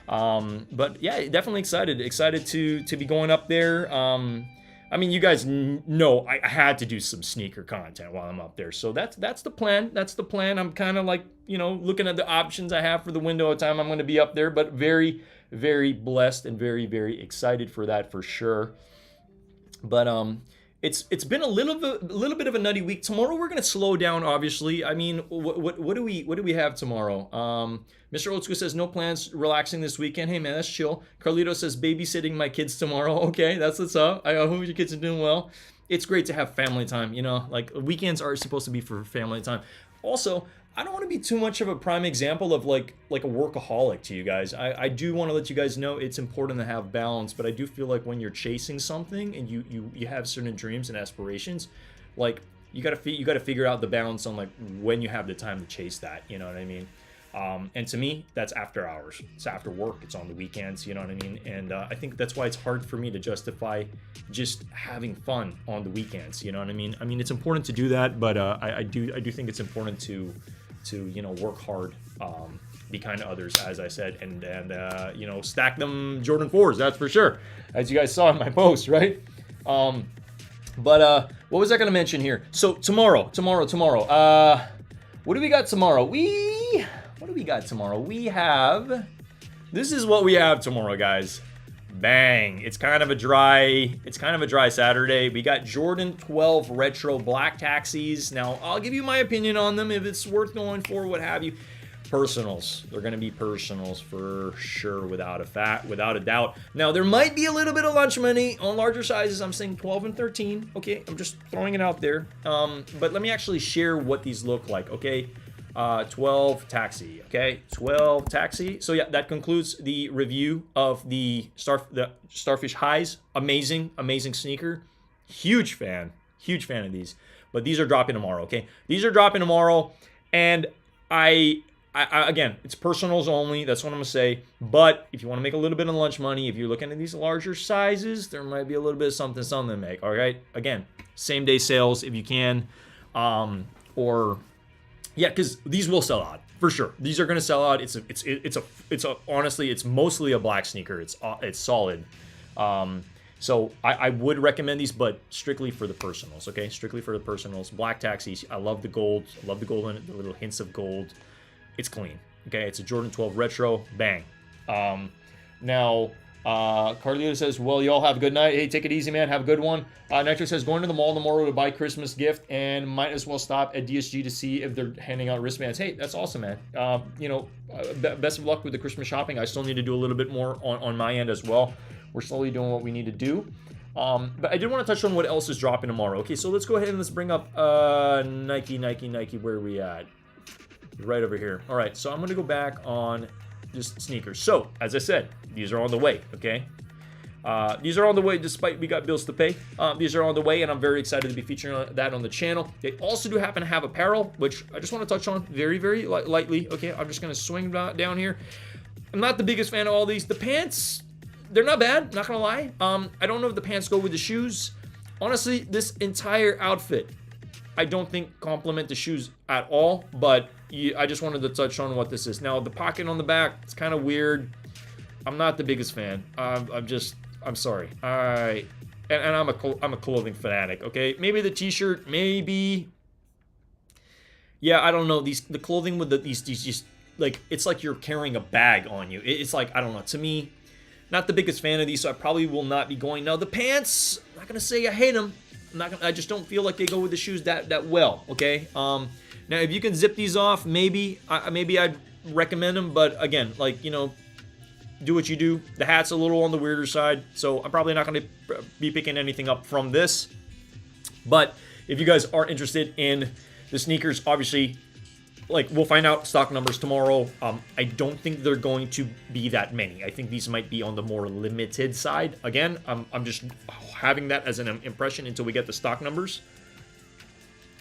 But yeah, definitely excited to be going up there. I mean, you guys know I had to do some sneaker content while I'm up there. So that's the plan. That's the plan. I'm kind of like, looking at the options I have for the window of time I'm going to be up there, but very, very blessed and very, very excited for that for sure. But it's been a little bit of a nutty week. Tomorrow we're gonna slow down, obviously. I mean, what do we have tomorrow? Mr. Old School says no plans, relaxing this weekend. Hey man, that's chill. Carlito says babysitting my kids tomorrow. Okay, that's what's up. I hope your kids are doing well. It's great to have family time. Like weekends are supposed to be for family time. Also, I don't want to be too much of a prime example of like a workaholic to you guys. I do want to let you guys know it's important to have balance, but I do feel like when you're chasing something and you have certain dreams and aspirations, like you gotta figure out the balance on like when you have the time to chase that. You know what I mean? And to me, that's after hours. It's after work. It's on the weekends. You know what I mean? And I think that's why it's hard for me to justify just having fun on the weekends. You know what I mean? I mean, it's important to do that, but I do think it's important to work hard, be kind to others, as I said, and stack them Jordan 4s, that's for sure, as you guys saw in my post, right? But what was I gonna mention here? So tomorrow, what do we got tomorrow? What do we got tomorrow? This is what we have tomorrow, guys. Bang. It's kind of a dry Saturday. We got Jordan 12 Retro Black Taxis. Now, I'll give you my opinion on them if it's worth going for, what have you. Personals. They're going to be personals for sure, without a doubt. Now, there might be a little bit of lunch money on larger sizes. I'm saying 12 and 13. Okay, I'm just throwing it out there. But let me actually share what these look like, okay? 12 Taxi, okay? 12 Taxi. So yeah, that concludes the review of the Starfish Highs. Amazing sneaker. Huge fan of these. But these are dropping tomorrow, okay? These are dropping tomorrow, and I again, it's personals only. That's what I'm gonna say. But if you want to make a little bit of lunch money, if you're looking at these larger sizes, there might be a little bit of something to make. All right. Again, same day sales if you can, yeah, because these will sell out for sure. These are gonna sell out. Honestly, it's mostly a black sneaker. It's solid. So I would recommend these, but strictly for the personals. Okay, strictly for the personals. Black Taxis. I love the gold. I love the gold in it. The little hints of gold. It's clean. Okay, it's a Jordan 12 Retro. Bang. Now. Carlito says, well, y'all have a good night. Hey, take it easy, man. Have a good one. Nitro says, going to the mall tomorrow to buy Christmas gift and might as well stop at DSG to see if they're handing out wristbands. Hey, that's awesome, man. Best of luck with the Christmas shopping. I still need to do a little bit more on my end as well. We're slowly doing what we need to do. But I did want to touch on what else is dropping tomorrow. Okay, so let's go ahead and let's bring up Nike. Where are we at? Right over here. All right, so I'm going to go back on just sneakers. So, as I said, these are on the way, okay? These are on the way despite we got bills to pay. These are on the way, and I'm very excited to be featuring that on the channel. They also do happen to have apparel, which I just want to touch on very, very lightly, okay? I'm just going to swing down here. I'm not the biggest fan of all these. The pants, they're not bad, not going to lie. I don't know if the pants go with the shoes. Honestly, this entire outfit, I don't think complement the shoes at all, but I just wanted to touch on what this is. Now, the pocket on the back, it's kind of weird. I'm not the biggest fan. I'm sorry. All right. And I'm a clothing fanatic, okay? Maybe the t-shirt, maybe. Yeah, I don't know. The clothing with these just, like, it's like you're carrying a bag on you. It's like, I don't know. To me, not the biggest fan of these, so I probably will not be going. Now, the pants, I'm not going to say I hate them. I just don't feel like they go with the shoes that well, okay? Now, if you can zip these off, maybe I'd recommend them. But again, like, do what you do. The hat's a little on the weirder side, so I'm probably not going to be picking anything up from this. But if you guys are interested in the sneakers, obviously, like, we'll find out stock numbers tomorrow. I don't think they're going to be that many. I think these might be on the more limited side. Again, I'm just having that as an impression until we get the stock numbers.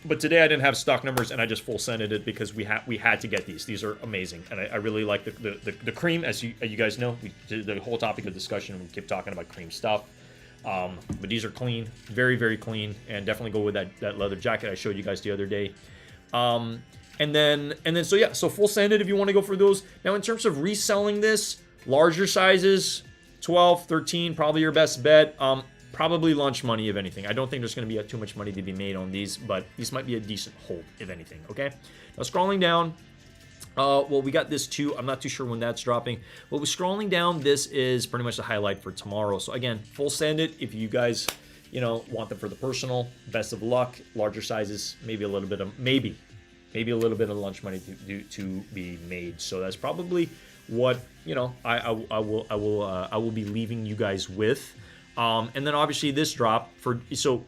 But today I didn't have stock numbers, and I just full sended it because we had to get these. These are amazing, and I really like the cream. As you guys know, we did the whole topic of discussion. We kept talking about cream stuff, but these are clean, very, very clean, and definitely go with that leather jacket I showed you guys the other day. And then so yeah, so full send it if you want to go for those. Now in terms of reselling this, larger sizes, 12, 13, probably your best bet. Probably launch money, if anything. I don't think there's going to be too much money to be made on these, but these might be a decent hold, if anything, okay? Now, scrolling down, well, we got this too. I'm not too sure when that's dropping. Well, we're scrolling down. This is pretty much the highlight for tomorrow. So, again, full send it if you guys, you know, want them for the personal. Best of luck. Larger sizes, maybe a little bit of, maybe a little bit of lunch money to be made. So that's probably what, you know, I will be leaving you guys with. And then obviously this drop so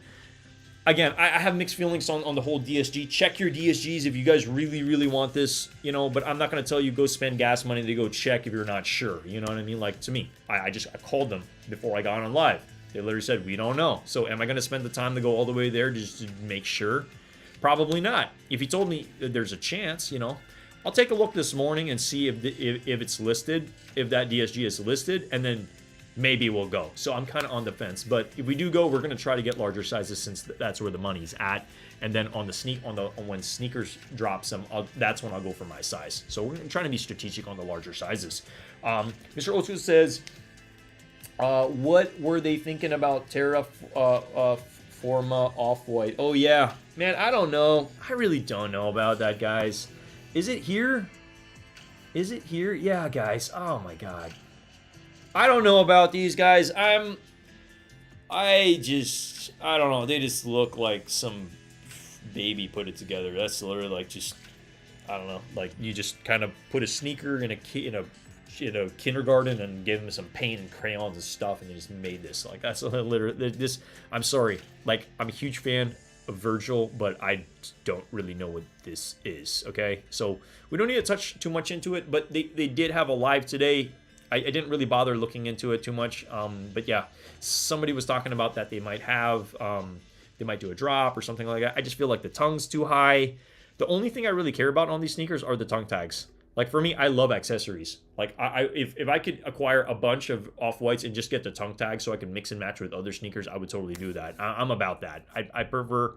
again, I have mixed feelings on the whole DSG. Check your DSGs if you guys really, really want this, you know, but I'm not going to tell you go spend gas money to go check if you're not sure. You know what I mean? Like, to me, I called them before I got on live. They literally said, we don't know. So am I going to spend the time to go all the way there just to make sure? Probably not. If you told me that there's a chance, you know, I'll take a look this morning and see if it's listed, if that DSG is listed, and then maybe we'll go. So I'm kind of on the fence, but if we do go, we're going to try to get larger sizes since that's where the money's at. And then on the when sneakers drop some, that's when I'll go for my size. So we're trying to be strategic on the larger sizes. Mr. Otu says, what were they thinking about Terra Forma Off-White? Oh yeah, man, I don't know. I really don't know about that, guys. Is it here? Is it here? Yeah, guys. Oh my God. I don't know about these guys. I don't know. They just look like some baby put it together. That's literally like just, I don't know. Like you just kind of put a sneaker in a kindergarten and give them some paint and crayons and stuff, and they just made this. Like that's literally this. I'm sorry. Like I'm a huge fan of Virgil, but I don't really know what this is. Okay, so we don't need to touch too much into it. But they did have a live today. I didn't really bother looking into it too much, but yeah, somebody was talking about that they might have, they might do a drop or something like that. I just feel like the tongue's too high. The only thing I really care about on these sneakers are the tongue tags. Like for me, I love accessories. Like if I could acquire a bunch of Off-Whites and just get the tongue tags so I can mix and match with other sneakers, I would totally do that. I'm about that. I prefer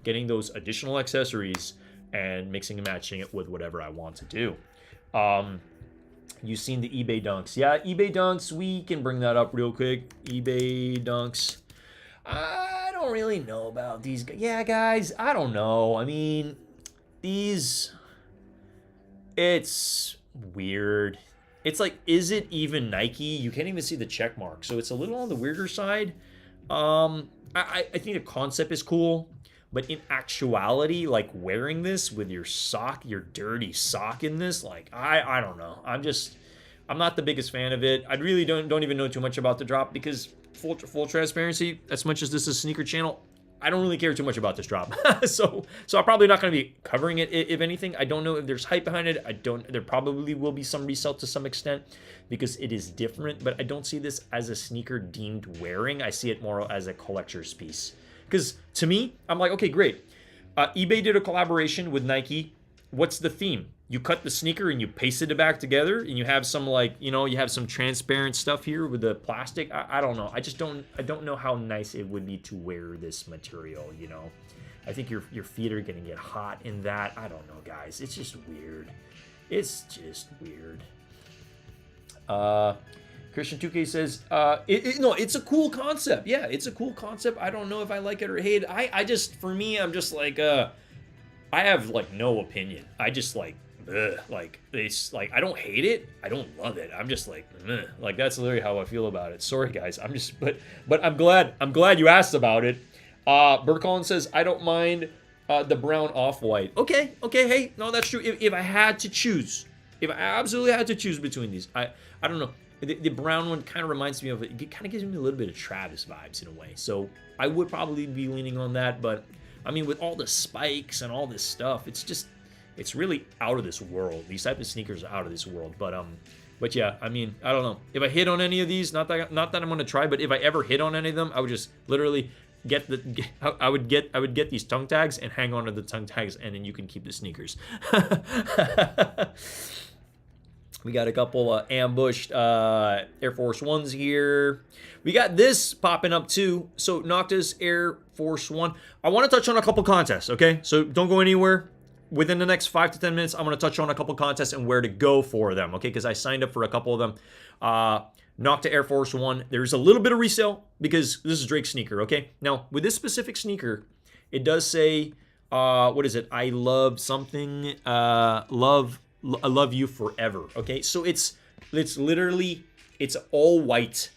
getting those additional accessories and mixing and matching it with whatever I want to do. You've seen the eBay dunks. Yeah, eBay dunks, we can bring that up real quick. eBay dunks. I don't really know about these. Yeah, guys, I don't know. I mean, these, it's weird. It's like, is it even Nike? You can't even see the check mark. So it's a little on the weirder side. I think the concept is cool. But in actuality, like wearing this with your sock, your dirty sock in this, like I don't know. I'm not the biggest fan of it. I really don't even know too much about the drop because full transparency, as much as this is a sneaker channel, I don't really care too much about this drop. so I'm probably not going to be covering it. If anything, I don't know if there's hype behind it. There probably will be some resale to some extent because it is different, but I don't see this as a sneaker deemed wearing. I see it more as a collector's piece. Because to me, I'm like, okay, great. eBay did a collaboration with Nike. What's the theme? You cut the sneaker and you pasted it back together, and you have some like, you know, you have some transparent stuff here with the plastic. I don't know. I don't know how nice it would be to wear this material. You know, I think your feet are gonna get hot in that. I don't know, guys. It's just weird. It's just weird. Christian 2K says, no, it's a cool concept. Yeah, it's a cool concept. I don't know if I like it or hate it. For me, I'm just like, I have like no opinion. I just like, like I don't hate it. I don't love it. I'm just like, like that's literally how I feel about it. Sorry guys. But I'm glad you asked about it. Bert Collins says, I don't mind the brown Off-White. Okay. Hey, no, that's true. If I had to choose, if I absolutely had to choose between these, I don't know. The brown one kind of reminds me of it. It kind of gives me a little bit of Travis vibes in a way. So I would probably be leaning on that. But I mean, with all the spikes and all this stuff, it's just, it's really out of this world. These type of sneakers are out of this world. But yeah, I mean, I don't know. If I hit on any of these, not that I'm gonna try, but if I ever hit on any of them, I would just literally I would get these tongue tags and hang on to the tongue tags, and then you can keep the sneakers. We got a couple ambushed Air Force Ones here. We got this popping up too. So Noctis Air Force One. I want to touch on a couple contests, okay? So don't go anywhere. Within the next 5 to 10 minutes, I'm going to touch on a couple contests and where to go for them, okay? Because I signed up for a couple of them. Nocta Air Force One. There's a little bit of resale because this is Drake's sneaker, okay? Now, with this specific sneaker, it does say, what is it? I love something, I love you forever. Okay, so it's literally all white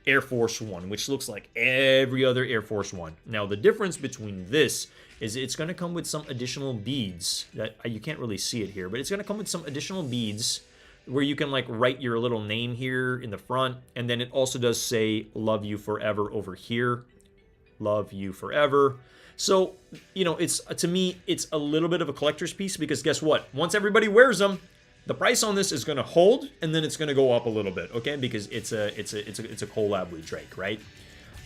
Air Force One, which looks like every other Air Force One. Now the difference between this is it's going to come with some additional beads that you can't really see it here, but it's going to come with some additional beads where you can like write your little name here in the front, and then it also does say love you forever over here. Love you forever. So, you know, it's, to me, it's a little bit of a collector's piece because guess what? Once everybody wears them, the price on this is going to hold, and then it's going to go up a little bit, okay? Because it's a collab with Drake, right?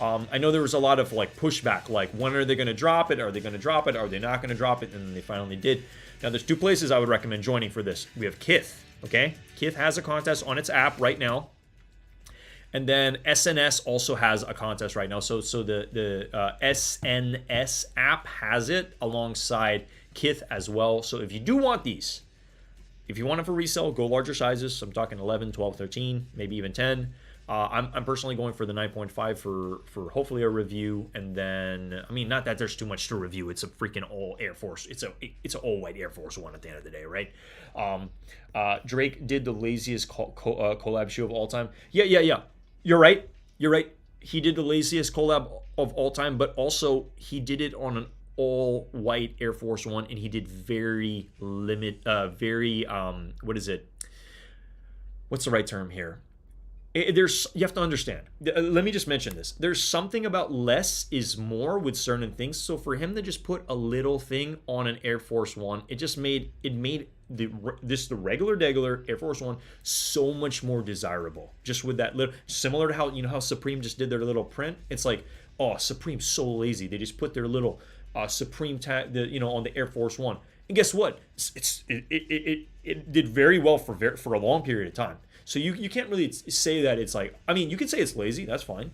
I know there was a lot of like pushback, like when are they going to drop it? Are they going to drop it? Are they not going to drop it? And then they finally did. Now, there's two places I would recommend joining for this. We have Kith, okay? Kith has a contest on its app right now. And then SNS also has a contest right now. So the SNS app has it alongside Kith as well. So if you do want these, if you want them for resale, go larger sizes. So I'm talking 11, 12, 13, maybe even 10. I'm personally going for the 9.5 for hopefully a review. And then, I mean, not that there's too much to review. It's a freaking all Air Force. It's an all white Air Force One at the end of the day, right? Drake did the laziest collab shoe of all time. Yeah. You're right. He did the laziest collab of all time, but also he did it on an all-white Air Force One, and he did very what is it? What's the right term here? You have to understand. Let me just mention this. There's something about less is more with certain things. So for him to just put a little thing on an Air Force One, it made the regular Air Force One so much more desirable. Just with that little, similar to how Supreme just did their little print. It's like, oh, Supreme's so lazy. They just put their little Supreme tag, on the Air Force One. And guess what? It did very well for a long period of time. So you can't really say that it's like, I mean, you can say it's lazy, that's fine.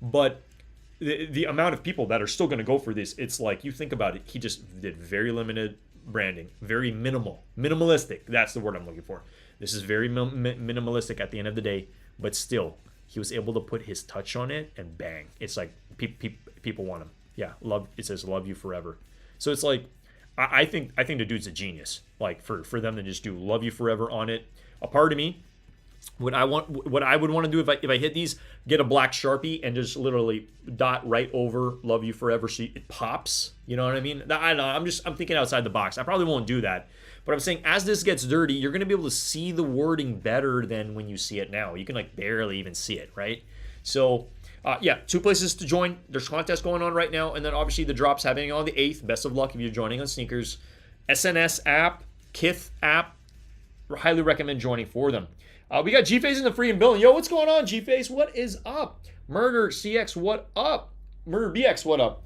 But the amount of people that are still going to go for this, it's like, you think about it, he just did very limited branding, very minimalistic. That's the word I'm looking for. This is very minimalistic at the end of the day, but still, he was able to put his touch on it, and bang, it's like people want him. Yeah, it says love you forever. So it's like, I think the dude's a genius. Like for them to just do love you forever on it. A part of me, what I would want to do if I hit these, get a black Sharpie and just literally dot right over love you forever so it pops. You know what I mean? I don't know. I'm thinking outside the box. I probably won't do that. But I'm saying as this gets dirty, you're going to be able to see the wording better than when you see it now. You can like barely even see it, right? So yeah, two places to join. There's contests going on right now, and then obviously the drop's happening on the 8th. Best of luck if you're joining on sneakers. SNS app, Kith app, highly recommend joining for them. We got G-Face in the free and billing. Yo, what's going on, G-Face? What is up? Murder CX, what up? Murder BX, what up?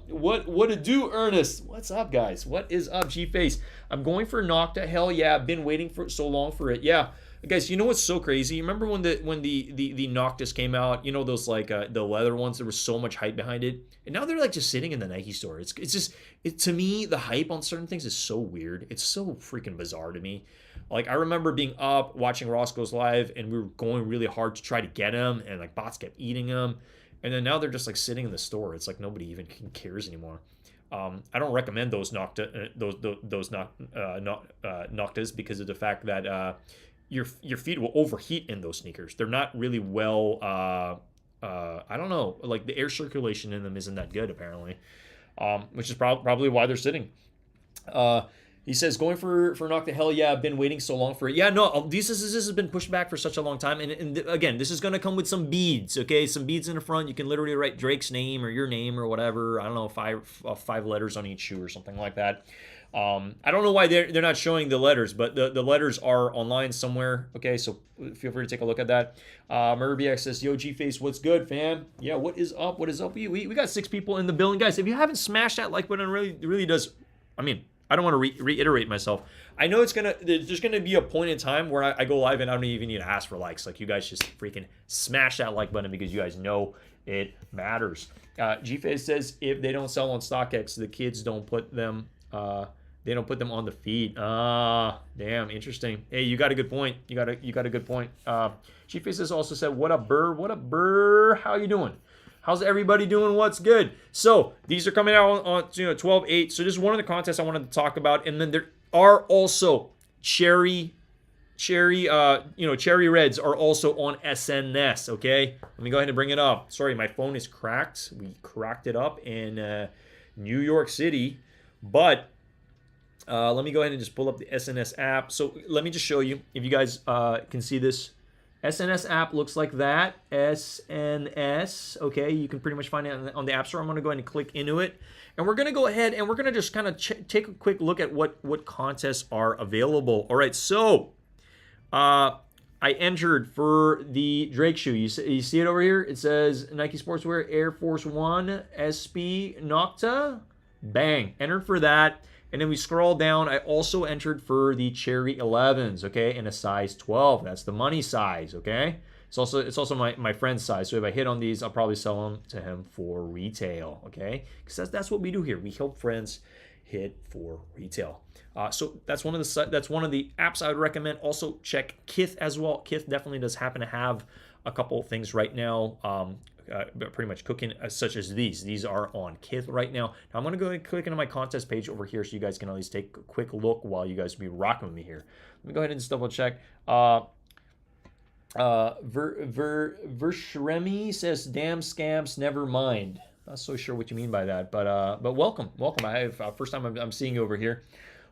What to do, Ernest? What's up, guys? What is up, G-Face? I'm going for Nocta. Hell yeah, I've been waiting for so long for it. Yeah. Guys, you know what's so crazy? Remember when the Noctis came out? You know those like the leather ones? There was so much hype behind it, and now they're like just sitting in the Nike store. It's just to me, the hype on certain things is so weird. It's so freaking bizarre to me. Like I remember being up watching Roscoe's live, and we were going really hard to try to get them, and like bots kept eating them, and then now they're just like sitting in the store. It's like nobody even cares anymore. I don't recommend those Noctas because of the fact that your feet will overheat in those sneakers. They're not really well. I don't know. Like the air circulation in them isn't that good apparently, which is probably why they're sitting. He says, going for Nocta, hell yeah, I've been waiting so long for it. Yeah, no, this has been pushed back for such a long time. And again, this is going to come with some beads, okay? Some beads in the front. You can literally write Drake's name or your name or whatever. I don't know, five letters on each shoe or something like that. I don't know why they're not showing the letters, but the letters are online somewhere. Okay, so feel free to take a look at that. Murbyx says, "Yo, G-Face, what's good, fam? Yeah, what is up? What is up? We got 6 people in the building, guys. If you haven't smashed that like button, really does. I mean, I don't want to reiterate myself. I know there's gonna be a point in time where I go live and I don't even need to ask for likes. Like, you guys just freaking smash that like button because you guys know it matters." G-Face says, "If they don't sell on StockX, the kids don't put them." They don't put them on the feed. Damn, interesting. Hey, you got a good point. You got a good point. G-Face has also said, "What up, Burr? What up, Burr? How you doing? How's everybody doing? What's good?" So these are coming out on 12/8. So this is one of the contests I wanted to talk about, and then there are also cherry reds are also on SNS. Okay, let me go ahead and bring it up. Sorry, my phone is cracked. We cracked it up in New York City, but. Let me go ahead and just pull up the SNS app. So let me just show you, if you guys can see this. SNS app looks like that. SNS. Okay, you can pretty much find it on the App Store. I'm going to go ahead and click into it. And we're going to go ahead and we're going to just kind of take a quick look at what contests are available. All right, so I entered for the Drake shoe. You see it over here? It says Nike Sportswear Air Force One SB Nocta. Bang. Entered for that. And then we scroll down. I also entered for the Cherry 11s, okay, in a size 12. That's the money size, okay? It's also my friend's size. So if I hit on these, I'll probably sell them to him for retail, okay? Because that's what we do here. We help friends hit for retail. So that's one of the apps I would recommend. Also check Kith as well. Kith definitely does happen to have a couple of things right now. Pretty much cooking such as these. These are on Kith right now. Now I'm going to go and click into my contest page over here so you guys can at least take a quick look while you guys be rocking with me here. Let me go ahead and just double check. Vershremi says, "Damn scams, never mind." Not so sure what you mean by that, but welcome. I have first time I'm seeing you over here.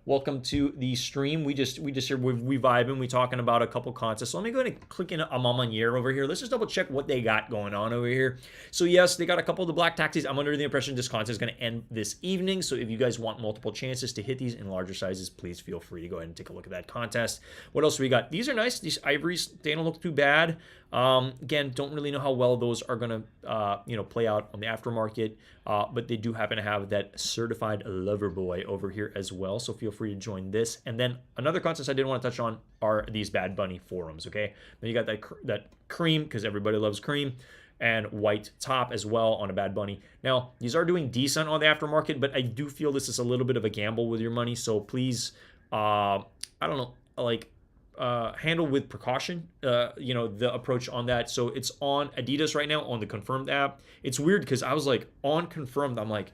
Welcome to the stream. We vibing. We talking about a couple contests. So let me go ahead and click in a Mamanier over here. Let's just double check what they got going on over here. So yes, they got a couple of the black taxis. I'm under the impression this contest is going to end this evening. So if you guys want multiple chances to hit these in larger sizes, please feel free to go ahead and take a look at that contest. What else we got? These are nice. These ivories, they don't look too bad. Again, don't really know how well those are going to play out on the aftermarket, but they do happen to have that certified lover boy over here as well, so feel free to join this. And then another contest I did want to touch on are these Bad Bunny forums. Okay, then you got that cream, because everybody loves cream, and white top as well on a Bad Bunny. Now these are doing decent on the aftermarket, but I do feel this is a little bit of a gamble with your money, so please I don't know, like handle with precaution, the approach on that. So it's on Adidas right now on the Confirmed app. It's weird because I was like on Confirmed, I'm like,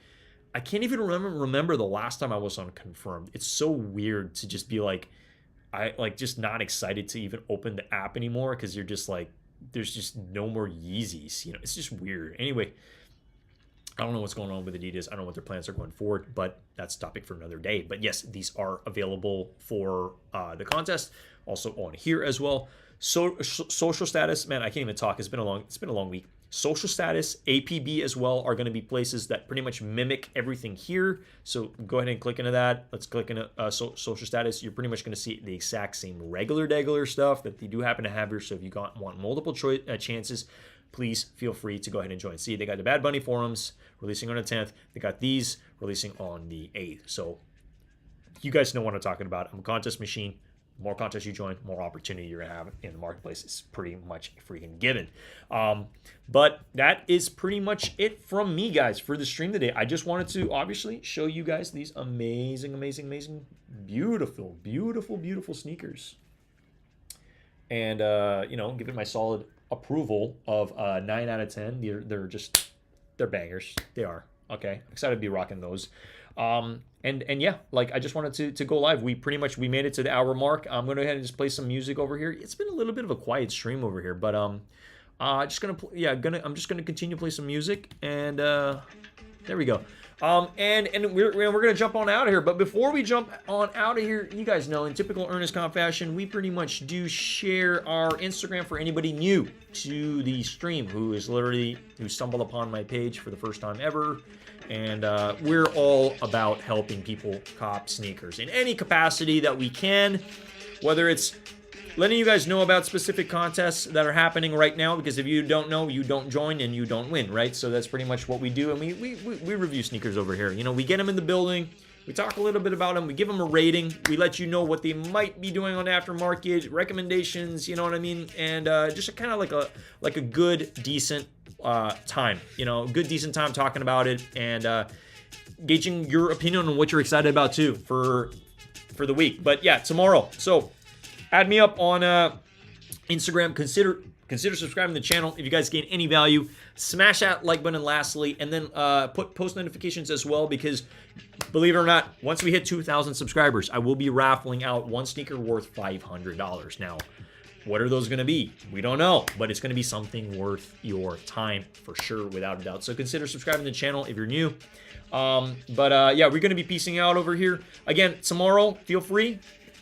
I can't even remember the last time I was on Confirmed. It's so weird to just be like, just not excited to even open the app anymore, because you're just like, there's just no more Yeezys. It's just weird. Anyway, I don't know what's going on with Adidas. I don't know what their plans are going forward, but that's a topic for another day. But yes, these are available for the contest. Also on here as well. So social status, man, I can't even talk. It's been a long week. Social status, APB as well are going to be places that pretty much mimic everything here. So go ahead and click into that. Let's click into social status. You're pretty much going to see the exact same regular stuff that they do happen to have here. So if you want multiple chances, please feel free to go ahead and join. See, they got the Bad Bunny forums releasing on the 10th. They got these releasing on the 8th. So you guys know what I'm talking about. I'm a contest machine. The more contests you join, more opportunity you're going to have in the marketplace. It's pretty much freaking given. But that is pretty much it from me, guys, for the stream today. I just wanted to obviously show you guys these amazing, beautiful sneakers. And, give it my solid approval of 9 out of 10. They're bangers. They are. Okay. Excited to be rocking those. And yeah, like I just wanted to go live. We made it to the hour mark. I'm going to go ahead and just play some music over here. It's been a little bit of a quiet stream over here, but I'm just going to continue to play some music, and there we go. And we're gonna jump on out of here. But before we jump on out of here, you guys know, in typical Ernest Comp fashion, we pretty much do share our Instagram for anybody new to the stream who stumbled upon my page for the first time ever. And we're all about helping people cop sneakers in any capacity that we can, whether it's letting you guys know about specific contests that are happening right now, because if you don't know, you don't join and you don't win, right? So that's pretty much what we do, and we review sneakers over here. You know, we get them in the building, we talk a little bit about them, we give them a rating, we let you know what they might be doing on aftermarket, recommendations, you know what I mean? And just kind of like a good, decent time, you know, good, decent time talking about it and gauging your opinion on what you're excited about too for the week. But yeah, tomorrow. So add me up on Instagram. Consider subscribing to the channel if you guys gain any value. Smash that like button lastly, and then put post notifications as well, because believe it or not, once we hit 2,000 subscribers, I will be raffling out one sneaker worth $500. Now, what are those going to be? We don't know, but it's going to be something worth your time for sure, without a doubt. So consider subscribing to the channel if you're new. Yeah, we're going to be peacing out over here. Again, tomorrow, feel free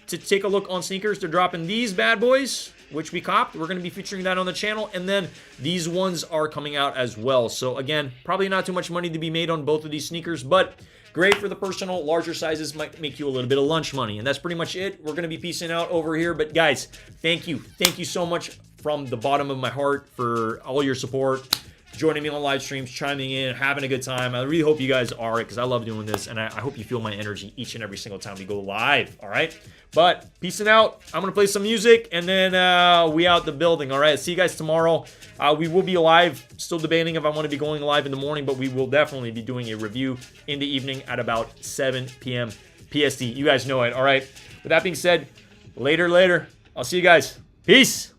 to take a look on sneakers. They're dropping these bad boys, which we copped. We're going to be featuring that on the channel, and then these ones are coming out as well. So again, probably not too much money to be made on both of these sneakers, but great for the personal. Larger sizes might make you a little bit of lunch money, and that's pretty much it. We're going to be peacing out over here, but guys, thank you so much from the bottom of my heart for all your support, joining me on live streams, chiming in, having a good time. I really hope you guys are, because I love doing this, and I hope you feel my energy each and every single time we go live, all right? But peacing out. I'm going to play some music, and then we out the building, all right? See you guys tomorrow. We will be live. Still debating if I want to be going live in the morning, but we will definitely be doing a review in the evening at about 7 p.m. PST. You guys know it, all right? With that being said, later. I'll see you guys. Peace.